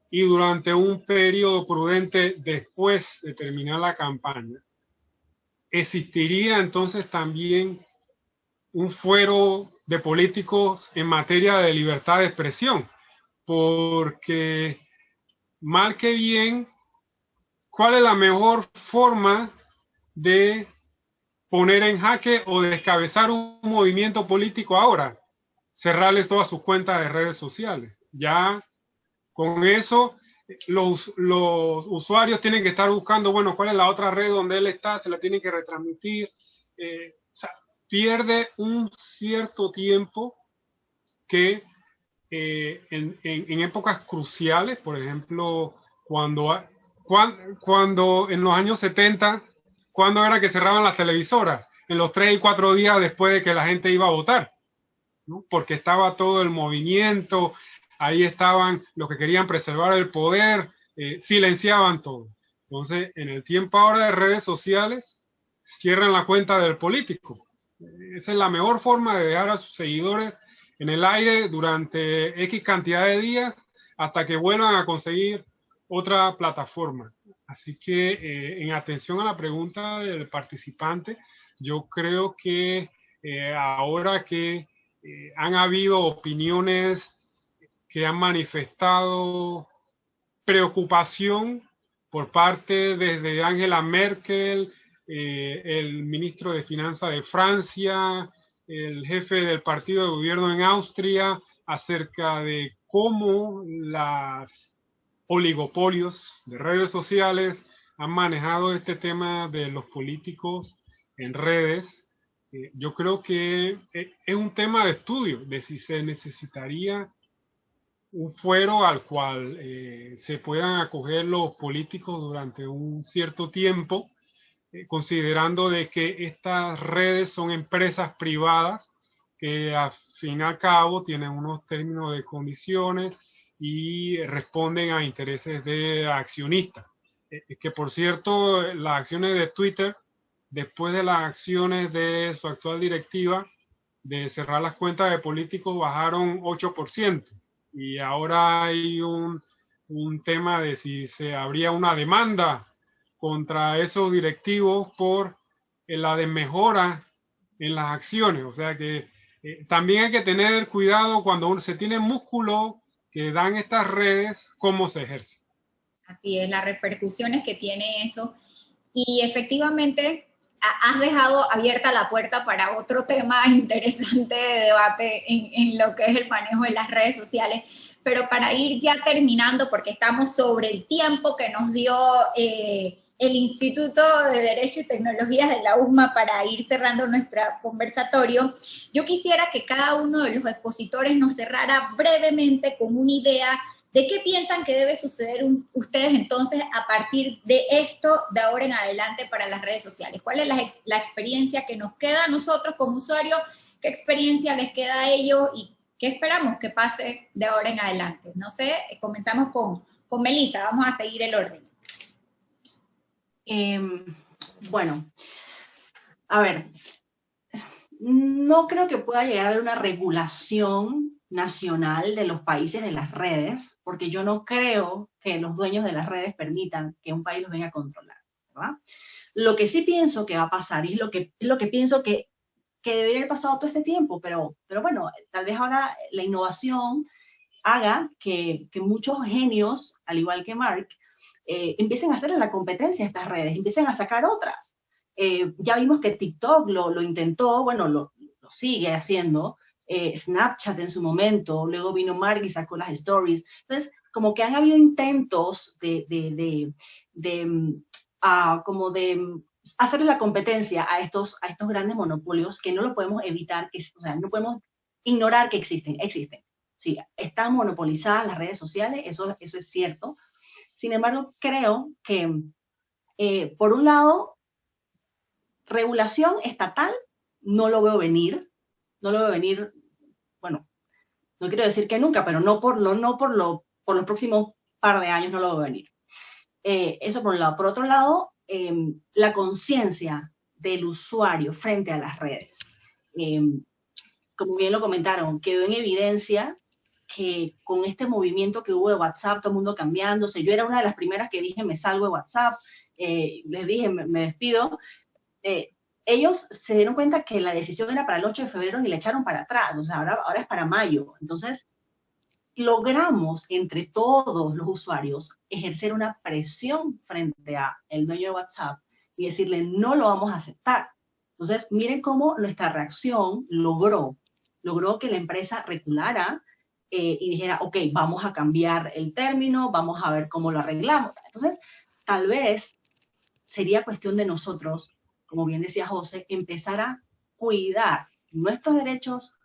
y durante un periodo prudente después de terminar la campaña, existiría entonces también un fuero de políticos en materia de libertad de expresión, porque mal que bien, ¿cuál es la mejor forma de poner en jaque o descabezar un movimiento político ahora? Cerrarles todas sus cuentas de redes sociales. Ya con eso los usuarios tienen que estar buscando, bueno, ¿cuál es la otra red donde él está? Se la tienen que retransmitir. O sea, pierde un cierto tiempo que en épocas cruciales, por ejemplo, cuando en los años 70, ¿cuándo era que cerraban las televisoras? En los 3 y 4 días después de que la gente iba a votar, ¿no? Porque estaba todo el movimiento, ahí estaban los que querían preservar el poder, silenciaban todo. Entonces, en el tiempo ahora de redes sociales, cierran la cuenta del político. Esa es la mejor forma de dejar a sus seguidores en el aire durante X cantidad de días hasta que vuelvan a conseguir otra plataforma. Así que en atención a la pregunta del participante, yo creo que ahora que han habido opiniones que han manifestado preocupación por parte desde Angela Merkel, el ministro de Finanzas de Francia, el jefe del partido de gobierno en Austria, acerca de cómo los oligopolios de redes sociales han manejado este tema de los políticos en redes. Yo creo que es un tema de estudio de si se necesitaría un fuero al cual se puedan acoger los políticos durante un cierto tiempo, considerando de que estas redes son empresas privadas que al fin y al cabo tienen unos términos de condiciones y responden a intereses de accionistas. Que por cierto, las acciones de Twitter, después de las acciones de su actual directiva de cerrar las cuentas de políticos, bajaron 8%. Y ahora hay un tema de si se habría una demanda contra esos directivos por la desmejora en las acciones. O sea que también hay que tener cuidado cuando uno se tiene músculo que dan estas redes, cómo se ejerce. Así es, las repercusiones que tiene eso. Y efectivamente has dejado abierta la puerta para otro tema interesante de debate en lo que es el manejo de las redes sociales. Pero para ir ya terminando, porque estamos sobre el tiempo que nos dio el Instituto de Derecho y Tecnologías de la USMA para ir cerrando nuestro conversatorio, yo quisiera que cada uno de los expositores nos cerrara brevemente con una idea de qué piensan que debe suceder ustedes entonces a partir de esto de ahora en adelante para las redes sociales. ¿Cuál es la experiencia que nos queda a nosotros como usuarios? ¿Qué experiencia les queda a ellos? ¿Y qué esperamos que pase de ahora en adelante? No sé, comenzamos con Melissa, vamos a seguir el orden. Bueno, a ver, no creo que pueda llegar a haber una regulación nacional de los países de las redes, porque yo no creo que los dueños de las redes permitan que un país los venga a controlar, ¿verdad? Lo que sí pienso que va a pasar, y es lo que pienso que debería haber pasado todo este tiempo, pero bueno, tal vez ahora la innovación haga que muchos genios, al igual que Mark, empiecen a hacerle la competencia a estas redes, empiecen a sacar otras. Ya vimos que TikTok lo intentó, bueno, lo lo sigue haciendo, Snapchat en su momento, luego vino Mark y sacó las stories. Entonces, como que han habido intentos como de hacerle la competencia a estos grandes monopolios que no lo podemos evitar, o sea, no podemos ignorar que existen. Sí, están monopolizadas las redes sociales, eso es cierto. Sin embargo, creo que, por un lado, regulación estatal no lo veo venir, bueno, no quiero decir que nunca, pero no por los próximos par de años no lo veo venir. Eso por un lado. Por otro lado, la conciencia del usuario frente a las redes. Como bien lo comentaron, quedó en evidencia que con este movimiento que hubo de WhatsApp, todo el mundo cambiándose, yo era una de las primeras que dije, me salgo de WhatsApp, les dije, me despido, ellos se dieron cuenta que la decisión era para el 8 de febrero y le echaron para atrás, o sea, ahora es para mayo. Entonces, logramos entre todos los usuarios ejercer una presión frente al dueño de WhatsApp y decirle, no lo vamos a aceptar. Entonces, miren cómo nuestra reacción logró que la empresa reculara y dijera, ok, vamos a cambiar el término, vamos a ver cómo lo arreglamos. Entonces, tal vez sería cuestión de nosotros, como bien decía José, empezar a cuidar nuestros derechos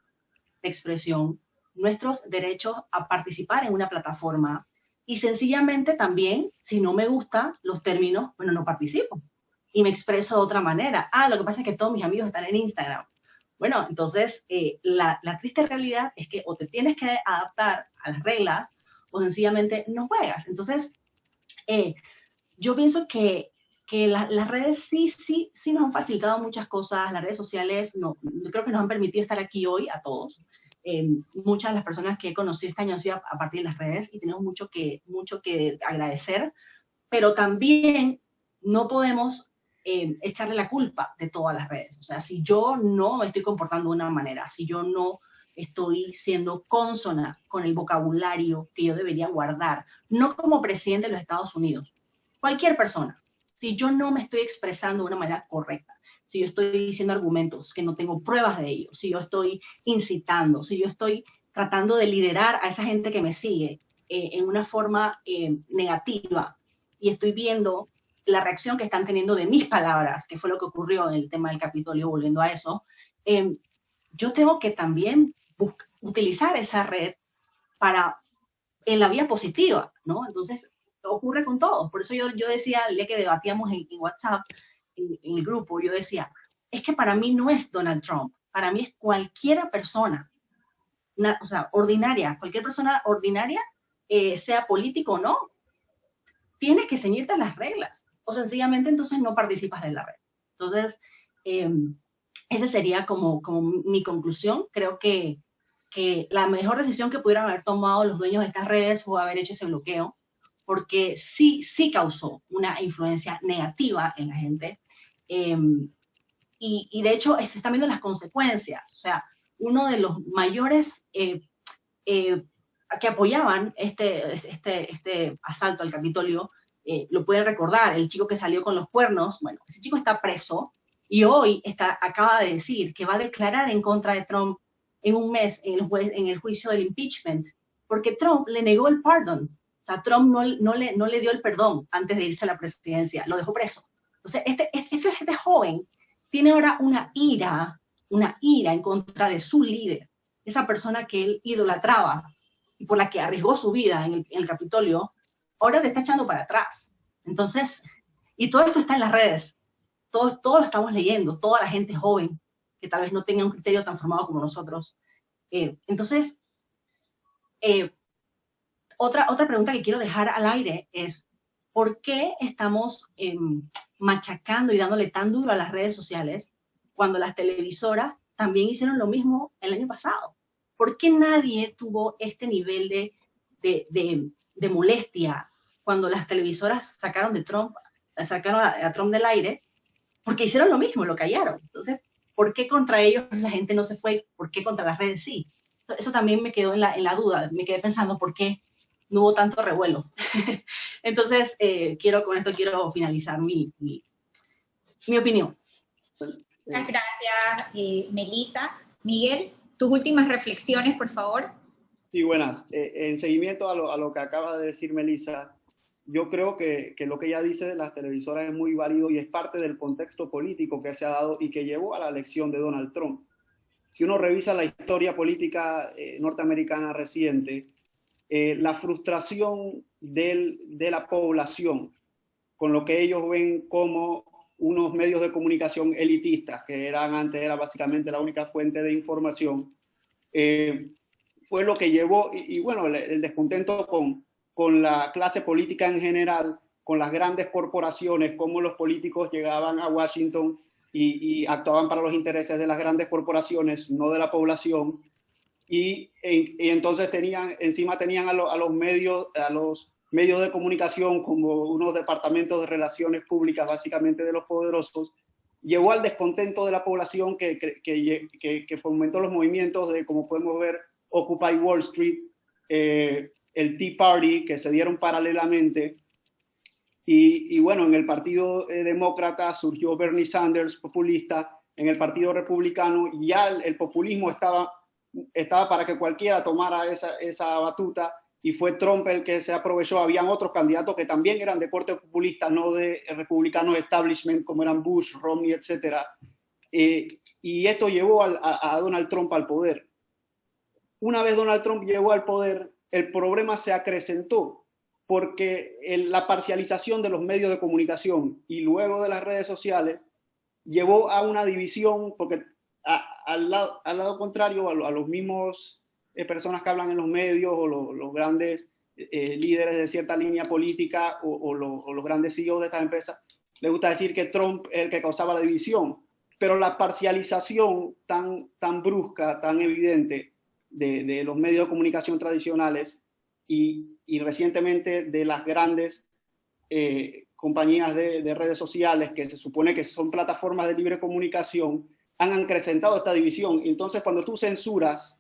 de expresión, nuestros derechos a participar en una plataforma y sencillamente también, si no me gustan los términos, bueno, no participo y me expreso de otra manera. Lo que pasa es que todos mis amigos están en Instagram. Bueno, entonces la triste realidad es que o te tienes que adaptar a las reglas o sencillamente no juegas. Entonces, yo pienso que las redes sí nos han facilitado muchas cosas. Las redes sociales creo que nos han permitido estar aquí hoy a todos. Muchas de las personas que he conocido este año han sido a partir de las redes y tenemos mucho que agradecer, pero también no podemos echarle la culpa de todas las redes. O sea, si yo no me estoy comportando de una manera, si yo no estoy siendo consona con el vocabulario que yo debería guardar, no como presidente de los Estados Unidos, cualquier persona, si yo no me estoy expresando de una manera correcta, si yo estoy diciendo argumentos que no tengo pruebas de ellos, si yo estoy incitando, si yo estoy tratando de liderar a esa gente que me sigue en una forma negativa y estoy viendo la reacción que están teniendo de mis palabras, que fue lo que ocurrió en el tema del Capitolio, volviendo a eso, yo tengo que también utilizar esa red en la vía positiva, ¿no? Entonces, ocurre con todos. Por eso yo decía, el día que debatíamos en WhatsApp, en el grupo, yo decía, es que para mí no es Donald Trump, para mí es cualquier persona, o sea, ordinaria, cualquier persona ordinaria, sea político o no, tienes que ceñirte a las reglas, o sencillamente entonces no participas de la red. Entonces, esa sería como mi conclusión. Creo que la mejor decisión que pudieran haber tomado los dueños de estas redes fue haber hecho ese bloqueo, porque sí causó una influencia negativa en la gente. Y de hecho, se están viendo las consecuencias. O sea, uno de los mayores que apoyaban este asalto al Capitolio, lo pueden recordar, el chico que salió con los cuernos. Bueno, ese chico está preso y hoy acaba de decir que va a declarar en contra de Trump en un mes en el juicio del impeachment, porque Trump le negó el pardon. O sea, Trump no le dio el perdón antes de irse a la presidencia, lo dejó preso. Entonces, este joven tiene ahora una ira en contra de su líder, esa persona que él idolatraba y por la que arriesgó su vida en el Capitolio, ahora se está echando para atrás. Entonces, y todo esto está en las redes, todo lo estamos leyendo, toda la gente joven que tal vez no tenga un criterio tan formado como nosotros. Entonces, otra pregunta que quiero dejar al aire es, ¿por qué estamos machacando y dándole tan duro a las redes sociales cuando las televisoras también hicieron lo mismo el año pasado? ¿Por qué nadie tuvo este nivel de molestia cuando las televisoras sacaron a Trump del aire? Porque hicieron lo mismo, lo callaron. Entonces, ¿por qué contra ellos la gente no se fue? ¿Por qué contra las redes sí? Eso también me quedó en la duda. Me quedé pensando por qué no hubo tanto revuelo. Entonces, con esto quiero finalizar mi opinión. Muchas gracias, Melissa. Miguel, tus últimas reflexiones, por favor. Sí, buenas. En seguimiento a lo que acaba de decir Melissa, yo creo que lo que ella dice de las televisoras es muy válido y es parte del contexto político que se ha dado y que llevó a la elección de Donald Trump. Si uno revisa la historia política norteamericana reciente, la frustración de la población con lo que ellos ven como unos medios de comunicación elitistas, que antes era básicamente la única fuente de información, fue lo que llevó, y bueno, el descontento con la clase política en general, con las grandes corporaciones, cómo los políticos llegaban a Washington y actuaban para los intereses de las grandes corporaciones, no de la población, y entonces encima tenían a los medios de comunicación como unos departamentos de relaciones públicas, básicamente de los poderosos, llevó al descontento de la población que fomentó los movimientos de, como podemos ver, Occupy Wall Street, el Tea Party, que se dieron paralelamente. Y bueno, en el Partido Demócrata surgió Bernie Sanders, populista. En el Partido Republicano ya el populismo estaba para que cualquiera tomara esa batuta, y fue Trump el que se aprovechó. Habían otros candidatos que también eran de corte populista, no de republicanos establishment, como eran Bush, Romney, etc. Y esto llevó a Donald Trump al poder. Una vez Donald Trump llegó al poder, el problema se acrecentó, porque la parcialización de los medios de comunicación y luego de las redes sociales llevó a una división, porque al lado contrario, a los mismos personas que hablan en los medios o los grandes líderes de cierta línea política o los grandes CEOs de estas empresas, les gusta decir que Trump es el que causaba la división, pero la parcialización tan brusca, tan evidente de los medios de comunicación tradicionales y recientemente de las grandes compañías de redes sociales, que se supone que son plataformas de libre comunicación, han acrecentado esta división. Entonces, cuando tú censuras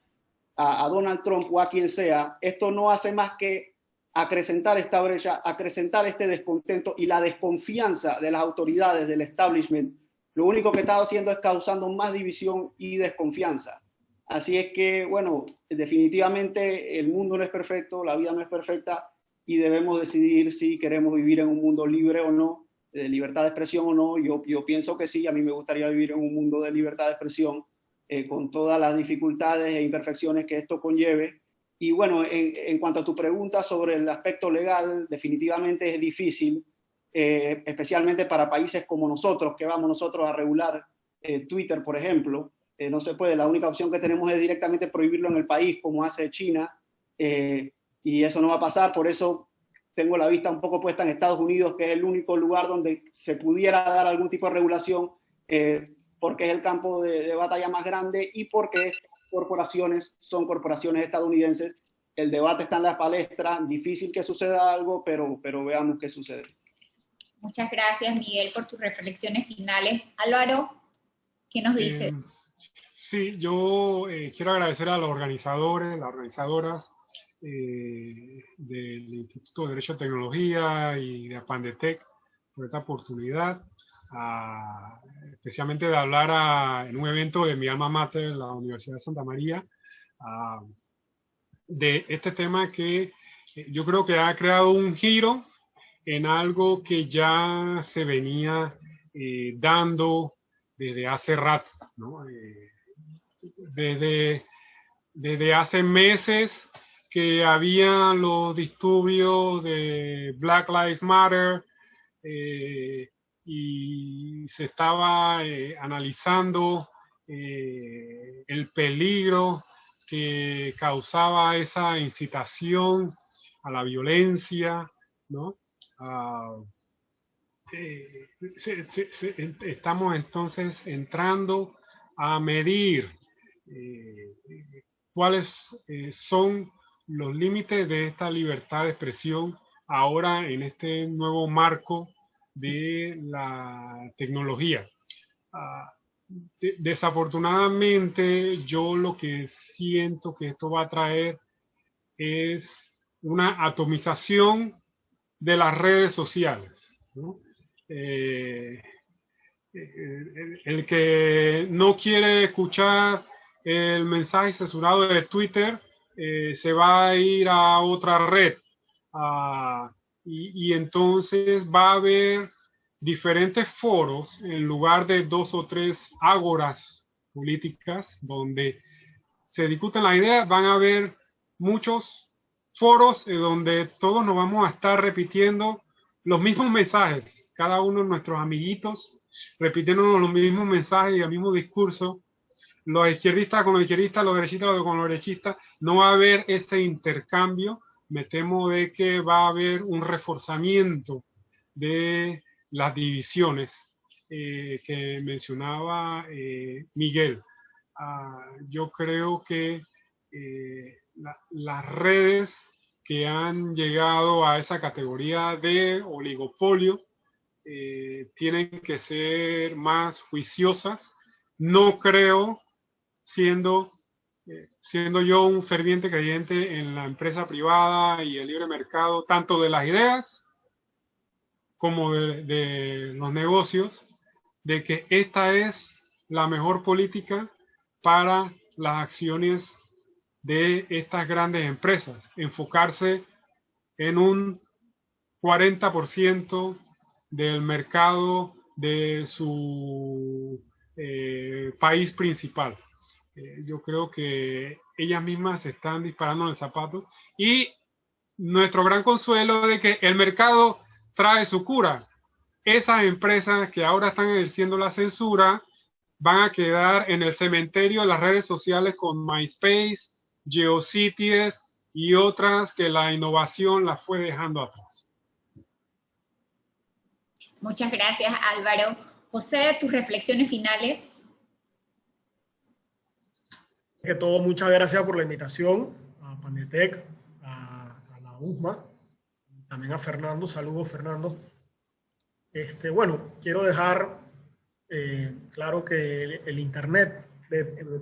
a Donald Trump o a quien sea, esto no hace más que acrecentar esta brecha, acrecentar este descontento y la desconfianza de las autoridades, del establishment. Lo único que está haciendo es causando más división y desconfianza. Así es que, bueno, definitivamente el mundo no es perfecto, la vida no es perfecta, y debemos decidir si queremos vivir en un mundo libre o no, de libertad de expresión o no. Yo pienso que sí. A mí me gustaría vivir en un mundo de libertad de expresión, con todas las dificultades e imperfecciones que esto conlleve. Y bueno, en cuanto a tu pregunta sobre el aspecto legal, definitivamente es difícil, especialmente para países como nosotros, que vamos nosotros a regular Twitter, por ejemplo. No se puede. La única opción que tenemos es directamente prohibirlo en el país, como hace China, y eso no va a pasar. Por eso tengo la vista un poco puesta en Estados Unidos, que es el único lugar donde se pudiera dar algún tipo de regulación, porque es el campo de batalla más grande y porque estas corporaciones son corporaciones estadounidenses. El debate está en la palestra, difícil que suceda algo, pero veamos qué sucede. Muchas gracias, Miguel, por tus reflexiones finales. Álvaro, ¿qué nos dices? Sí, yo quiero agradecer a los organizadores, las organizadoras del Instituto de Derecho y Tecnología y de Apandetec por esta oportunidad, especialmente de hablar en un evento de mi alma mater, la Universidad de Santa María, de este tema que yo creo que ha creado un giro en algo que ya se venía dando desde hace rato, ¿no? Desde hace meses que había los disturbios de Black Lives Matter, y se estaba analizando el peligro que causaba esa incitación a la violencia, ¿no? Estamos entonces entrando a medir cuáles son los límites de esta libertad de expresión ahora en este nuevo marco de la tecnología. Desafortunadamente, yo lo que siento que esto va a traer es una atomización de las redes sociales, ¿no? El que no quiere escuchar el mensaje censurado de Twitter se va a ir a otra red. Y entonces va a haber diferentes foros en lugar de 2 o 3 ágoras políticas donde se discuten las ideas. Van a haber muchos foros donde todos nos vamos a estar repitiendo los mismos mensajes, cada uno de nuestros amiguitos repitiéndonos los mismos mensajes y el mismo discurso, los izquierdistas con los izquierdistas, los derechistas con los derechistas. No va a haber ese intercambio. Me temo de que va a haber un reforzamiento de las divisiones que mencionaba Miguel. Yo creo que las redes que han llegado a esa categoría de oligopolio tienen que ser más juiciosas. No creo, siendo yo un ferviente creyente en la empresa privada y el libre mercado, tanto de las ideas como de los negocios, de que esta es la mejor política para las acciones de estas grandes empresas. Enfocarse en un 40% del mercado de su país principal. Yo creo que ellas mismas se están disparando en el zapato, y nuestro gran consuelo de que el mercado trae su cura. Esas empresas que ahora están ejerciendo la censura van a quedar en el cementerio de las redes sociales con MySpace, GeoCities y otras que la innovación las fue dejando atrás. Muchas gracias, Álvaro. José, tus reflexiones finales. Que todo, muchas gracias por la invitación a Pandetec, a la USMA, también a Fernando. Saludos, Fernando. Bueno, quiero dejar claro que el Internet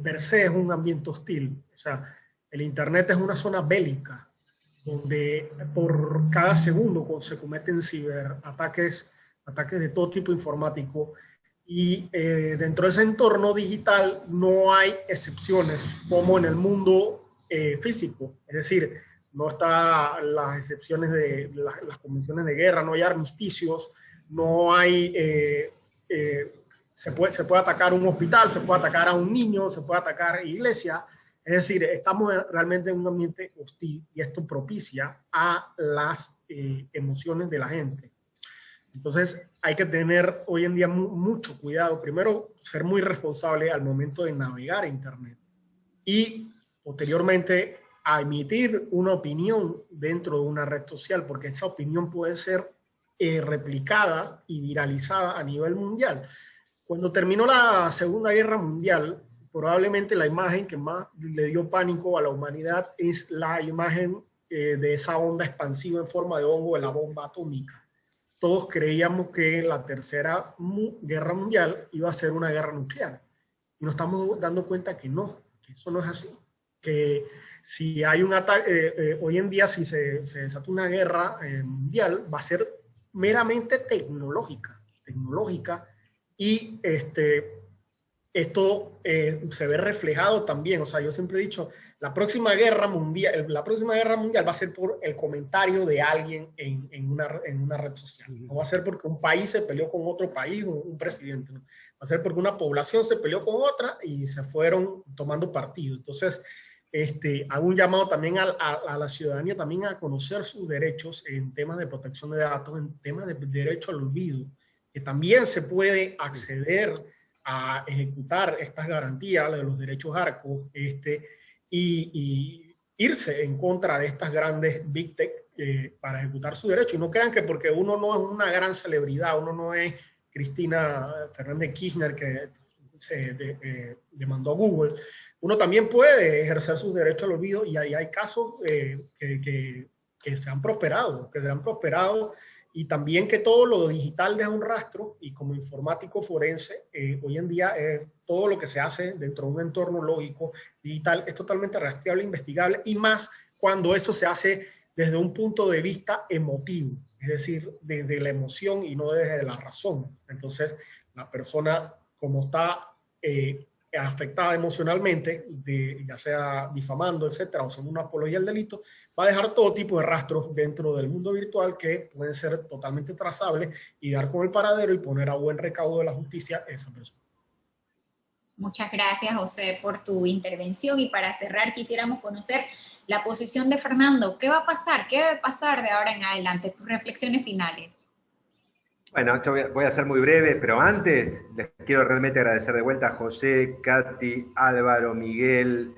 per se es un ambiente hostil. O sea, el Internet es una zona bélica donde por cada segundo se cometen ciberataques, ataques de todo tipo informático, y dentro de ese entorno digital no hay excepciones como en el mundo físico. Es decir, no están las excepciones de las convenciones de guerra, no hay armisticios, no hay... se puede atacar un hospital, se puede atacar a un niño, se puede atacar iglesia. Es decir, estamos realmente en un ambiente hostil, y esto propicia a las emociones de la gente. Entonces hay que tener hoy en día mucho cuidado. Primero, ser muy responsable al momento de navegar a Internet, y posteriormente a emitir una opinión dentro de una red social, porque esa opinión puede ser replicada y viralizada a nivel mundial. Cuando terminó la Segunda Guerra Mundial, probablemente la imagen que más le dio pánico a la humanidad es la imagen de esa onda expansiva en forma de hongo de la bomba atómica. Todos creíamos que la Tercera Guerra Mundial iba a ser una guerra nuclear, y nos estamos dando cuenta que no, que eso no es así. Que si hay un ataque, hoy en día si se desata una guerra mundial, va a ser meramente tecnológica, y esto se ve reflejado también. O sea, yo siempre he dicho, la próxima guerra mundial va a ser por el comentario de alguien en una red social. No va a ser porque un país se peleó con otro país, un presidente, ¿no? Va a ser porque una población se peleó con otra y se fueron tomando partido. Entonces, hago un llamado también a la ciudadanía también a conocer sus derechos en temas de protección de datos, en temas de derecho al olvido, que también se puede acceder a ejecutar estas garantías de los derechos ARCO, y irse en contra de estas grandes Big Tech para ejecutar su derecho. Y no crean que porque uno no es una gran celebridad, uno no es Cristina Fernández Kirchner que se demandó a Google, uno también puede ejercer sus derechos al olvido, y ahí hay casos que se han prosperado, y también que todo lo digital deja un rastro, y como informático forense, hoy en día todo lo que se hace dentro de un entorno lógico digital es totalmente rastreable, investigable, y más cuando eso se hace desde un punto de vista emotivo, es decir, desde la emoción y no desde la razón. Entonces, la persona, como está afectada emocionalmente, ya sea difamando, etcétera, o siendo una apología al delito, va a dejar todo tipo de rastros dentro del mundo virtual que pueden ser totalmente trazables y dar con el paradero y poner a buen recaudo de la justicia a esa persona. Muchas gracias, José, por tu intervención. Y para cerrar, quisiéramos conocer la posición de Fernando. ¿Qué va a pasar? ¿Qué debe pasar de ahora en adelante? Tus reflexiones finales. Bueno, yo voy a ser muy breve, pero antes les quiero realmente agradecer de vuelta a José, Katy, Álvaro, Miguel,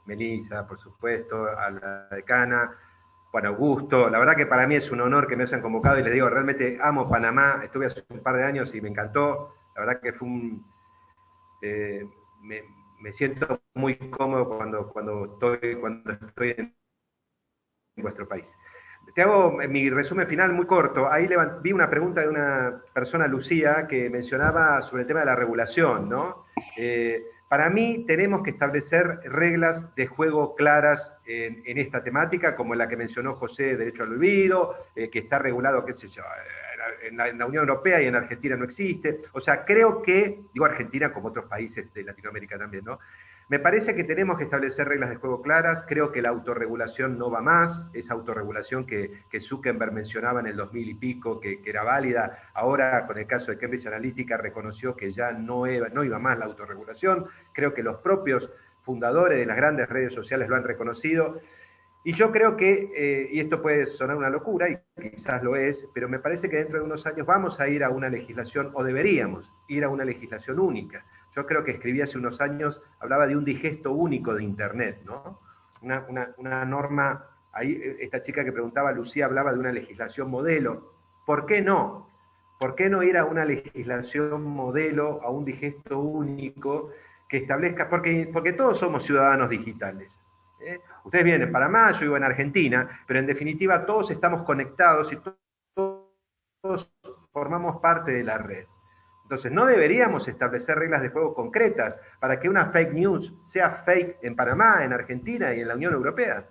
Melissa, por supuesto, a la decana, Juan Augusto. La verdad que para mí es un honor que me hayan convocado y les digo, realmente amo Panamá. Estuve hace un par de años y me encantó. La verdad que fue me siento muy cómodo cuando estoy en vuestro país. Te hago mi resumen final muy corto. Ahí vi una pregunta de una persona, Lucía, que mencionaba sobre el tema de la regulación, ¿no? Para mí tenemos que establecer reglas de juego claras en esta temática, como la que mencionó José, derecho al olvido, que está regulado, qué sé yo, en la Unión Europea y en Argentina no existe. O sea, creo que, digo Argentina como otros países de Latinoamérica también, ¿no? Me parece que tenemos que establecer reglas de juego claras. Creo que la autorregulación no va más. Esa autorregulación que Zuckerberg mencionaba en el 2000 y pico, que era válida, ahora con el caso de Cambridge Analytica reconoció que ya no iba más la autorregulación. Creo que los propios fundadores de las grandes redes sociales lo han reconocido. Y yo creo que, y esto puede sonar una locura, y quizás lo es, pero me parece que dentro de unos años vamos a ir a una legislación, o deberíamos ir a una legislación única. Yo creo que escribí hace unos años, hablaba de un digesto único de Internet, ¿no? Una norma, ahí esta chica que preguntaba, Lucía, hablaba de una legislación modelo. ¿Por qué no? ¿Por qué no ir a una legislación modelo, a un digesto único que establezca, porque todos somos ciudadanos digitales? Ustedes vienen en Panamá, yo vivo en Argentina, pero en definitiva todos estamos conectados y todos formamos parte de la red. Entonces, no deberíamos establecer reglas de juego concretas para que una fake news sea fake en Panamá, en Argentina y en la Unión Europea.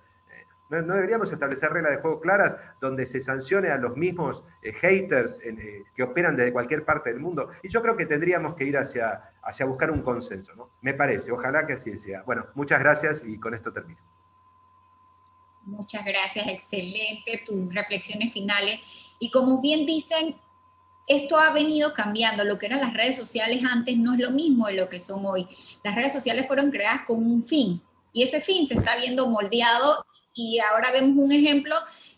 No deberíamos establecer reglas de juego claras donde se sancione a los mismos haters que operan desde cualquier parte del mundo. Y yo creo que tendríamos que ir hacia buscar un consenso, ¿no? Me parece, ojalá que así sea. Bueno, muchas gracias y con esto termino. Muchas gracias, excelente tus reflexiones finales. Y como bien dicen, esto ha venido cambiando. Lo que eran las redes sociales antes no es lo mismo de lo que son hoy. Las redes sociales fueron creadas con un fin y ese fin se está viendo moldeado y ahora vemos un ejemplo,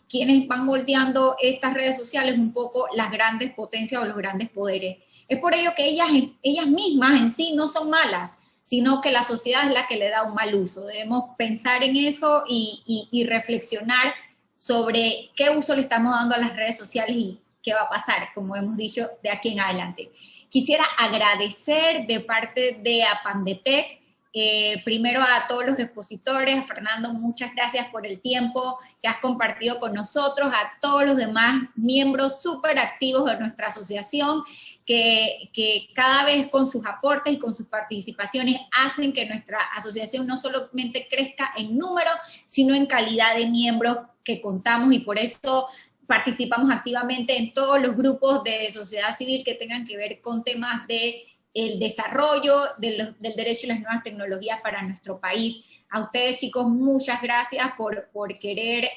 quienes van moldeando estas redes sociales un poco las grandes potencias o los grandes poderes. Es por ello que ellas mismas en sí no son malas, sino que la sociedad es la que le da un mal uso. Debemos pensar en eso y reflexionar sobre qué uso le estamos dando a las redes sociales y qué va a pasar, como hemos dicho, de aquí en adelante. Quisiera agradecer de parte de Apandetec, primero a todos los expositores. Fernando, muchas gracias por el tiempo que has compartido con nosotros, a todos los demás miembros súper activos de nuestra asociación, que cada vez con sus aportes y con sus participaciones hacen que nuestra asociación no solamente crezca en número, sino en calidad de miembros que contamos, y por eso participamos activamente en todos los grupos de sociedad civil que tengan que ver con temas de el desarrollo del derecho y las nuevas tecnologías para nuestro país. A ustedes, chicos, muchas gracias por querer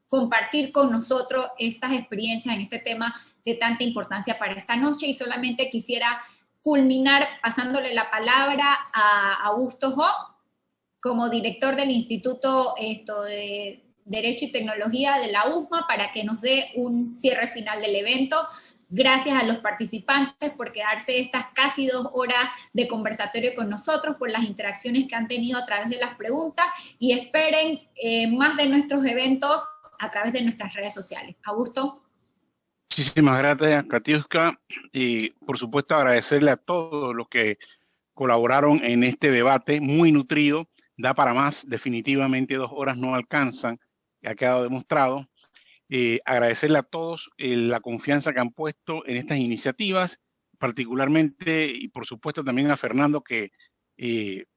compartir con nosotros estas experiencias en este tema de tanta importancia para esta noche. Y solamente quisiera culminar pasándole la palabra a Augusto Jo, como director del Instituto de Derecho y Tecnología de la USMA, para que nos dé un cierre final del evento. Gracias a los participantes por quedarse estas casi 2 horas de conversatorio con nosotros, por las interacciones que han tenido a través de las preguntas, y esperen más de nuestros eventos a través de nuestras redes sociales. Augusto. Muchísimas gracias, Katiuska, y por supuesto agradecerle a todos los que colaboraron en este debate muy nutrido. Da para más, definitivamente 2 horas no alcanzan, que ha quedado demostrado. Agradecerle a todos la confianza que han puesto en estas iniciativas, particularmente y por supuesto también a Fernando, que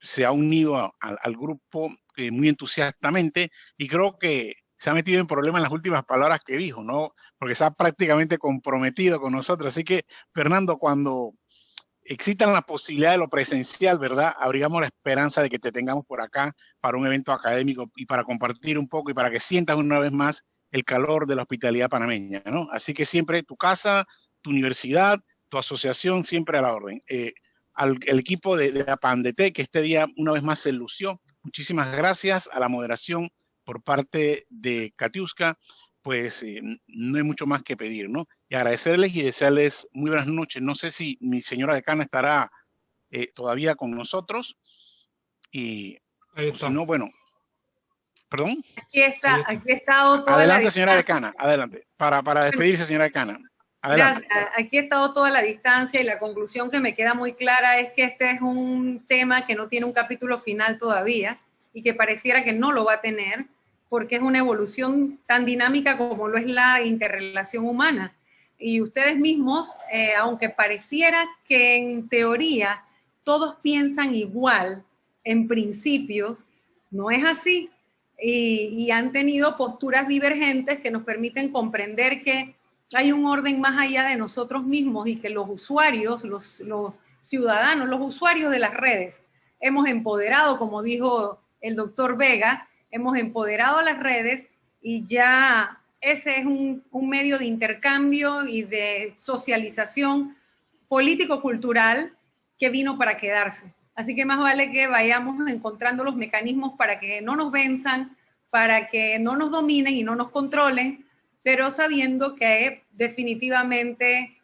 se ha unido al grupo muy entusiastamente, y creo que se ha metido en problemas en las últimas palabras que dijo, ¿no? Porque se ha prácticamente comprometido con nosotros. Así que, Fernando, cuando existan la posibilidad de lo presencial, ¿verdad? Abrigamos la esperanza de que te tengamos por acá para un evento académico y para compartir un poco y para que sientas una vez más el calor de la hospitalidad panameña, ¿no? Así que siempre tu casa, tu universidad, tu asociación, siempre a la orden. El equipo de Apandete, que este día una vez más se lució, muchísimas gracias a la moderación por parte de Katiuska, pues no hay mucho más que pedir, ¿no? Y agradecerles y desearles muy buenas noches. No sé si mi señora decana estará todavía con nosotros. Y si no, bueno, perdón. Aquí ha estado toda adelante, la señora decana, adelante. Para despedirse, señora decana. Adelante. Gracias. Aquí ha estado toda la distancia y la conclusión que me queda muy clara es que este es un tema que no tiene un capítulo final todavía y que pareciera que no lo va a tener porque es una evolución tan dinámica como lo es la interrelación humana. Y ustedes mismos, aunque pareciera que en teoría todos piensan igual, en principios, no es así. Y han tenido posturas divergentes que nos permiten comprender que hay un orden más allá de nosotros mismos y que los usuarios, los ciudadanos, los usuarios de las redes, hemos empoderado, como dijo el doctor Vega, hemos empoderado a las redes y ya ese es un medio de intercambio y de socialización político-cultural que vino para quedarse. Así que más vale que vayamos encontrando los mecanismos para que no nos venzan, para que no nos dominen y no nos controlen, pero sabiendo que definitivamente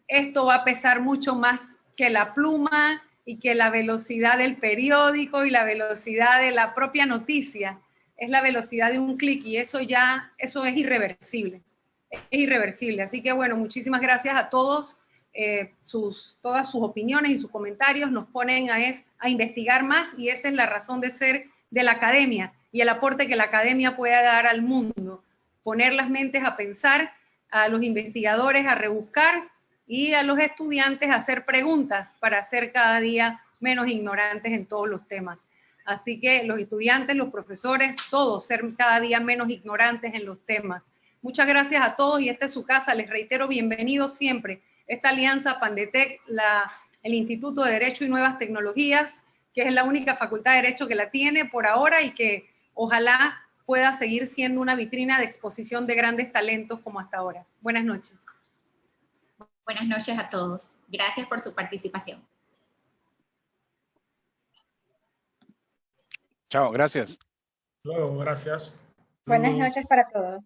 esto va a pesar mucho más que la pluma y que la velocidad del periódico y la velocidad de la propia noticia. Es la velocidad de un clic y eso es irreversible. Es irreversible. Así que bueno, muchísimas gracias a todos. Todas sus opiniones y sus comentarios nos ponen a investigar más y esa es la razón de ser de la academia y el aporte que la academia pueda dar al mundo. Poner las mentes a pensar, a los investigadores a rebuscar y a los estudiantes a hacer preguntas para ser cada día menos ignorantes en todos los temas. Así que los estudiantes, los profesores, todos ser cada día menos ignorantes en los temas. Muchas gracias a todos y esta es su casa. Les reitero, bienvenidos siempre. Esta alianza Pandetec, el Instituto de Derecho y Nuevas Tecnologías, que es la única facultad de Derecho que la tiene por ahora y que ojalá pueda seguir siendo una vitrina de exposición de grandes talentos como hasta ahora. Buenas noches. Buenas noches a todos. Gracias por su participación. Chao, gracias. Luego, gracias. Buenas noches para todos.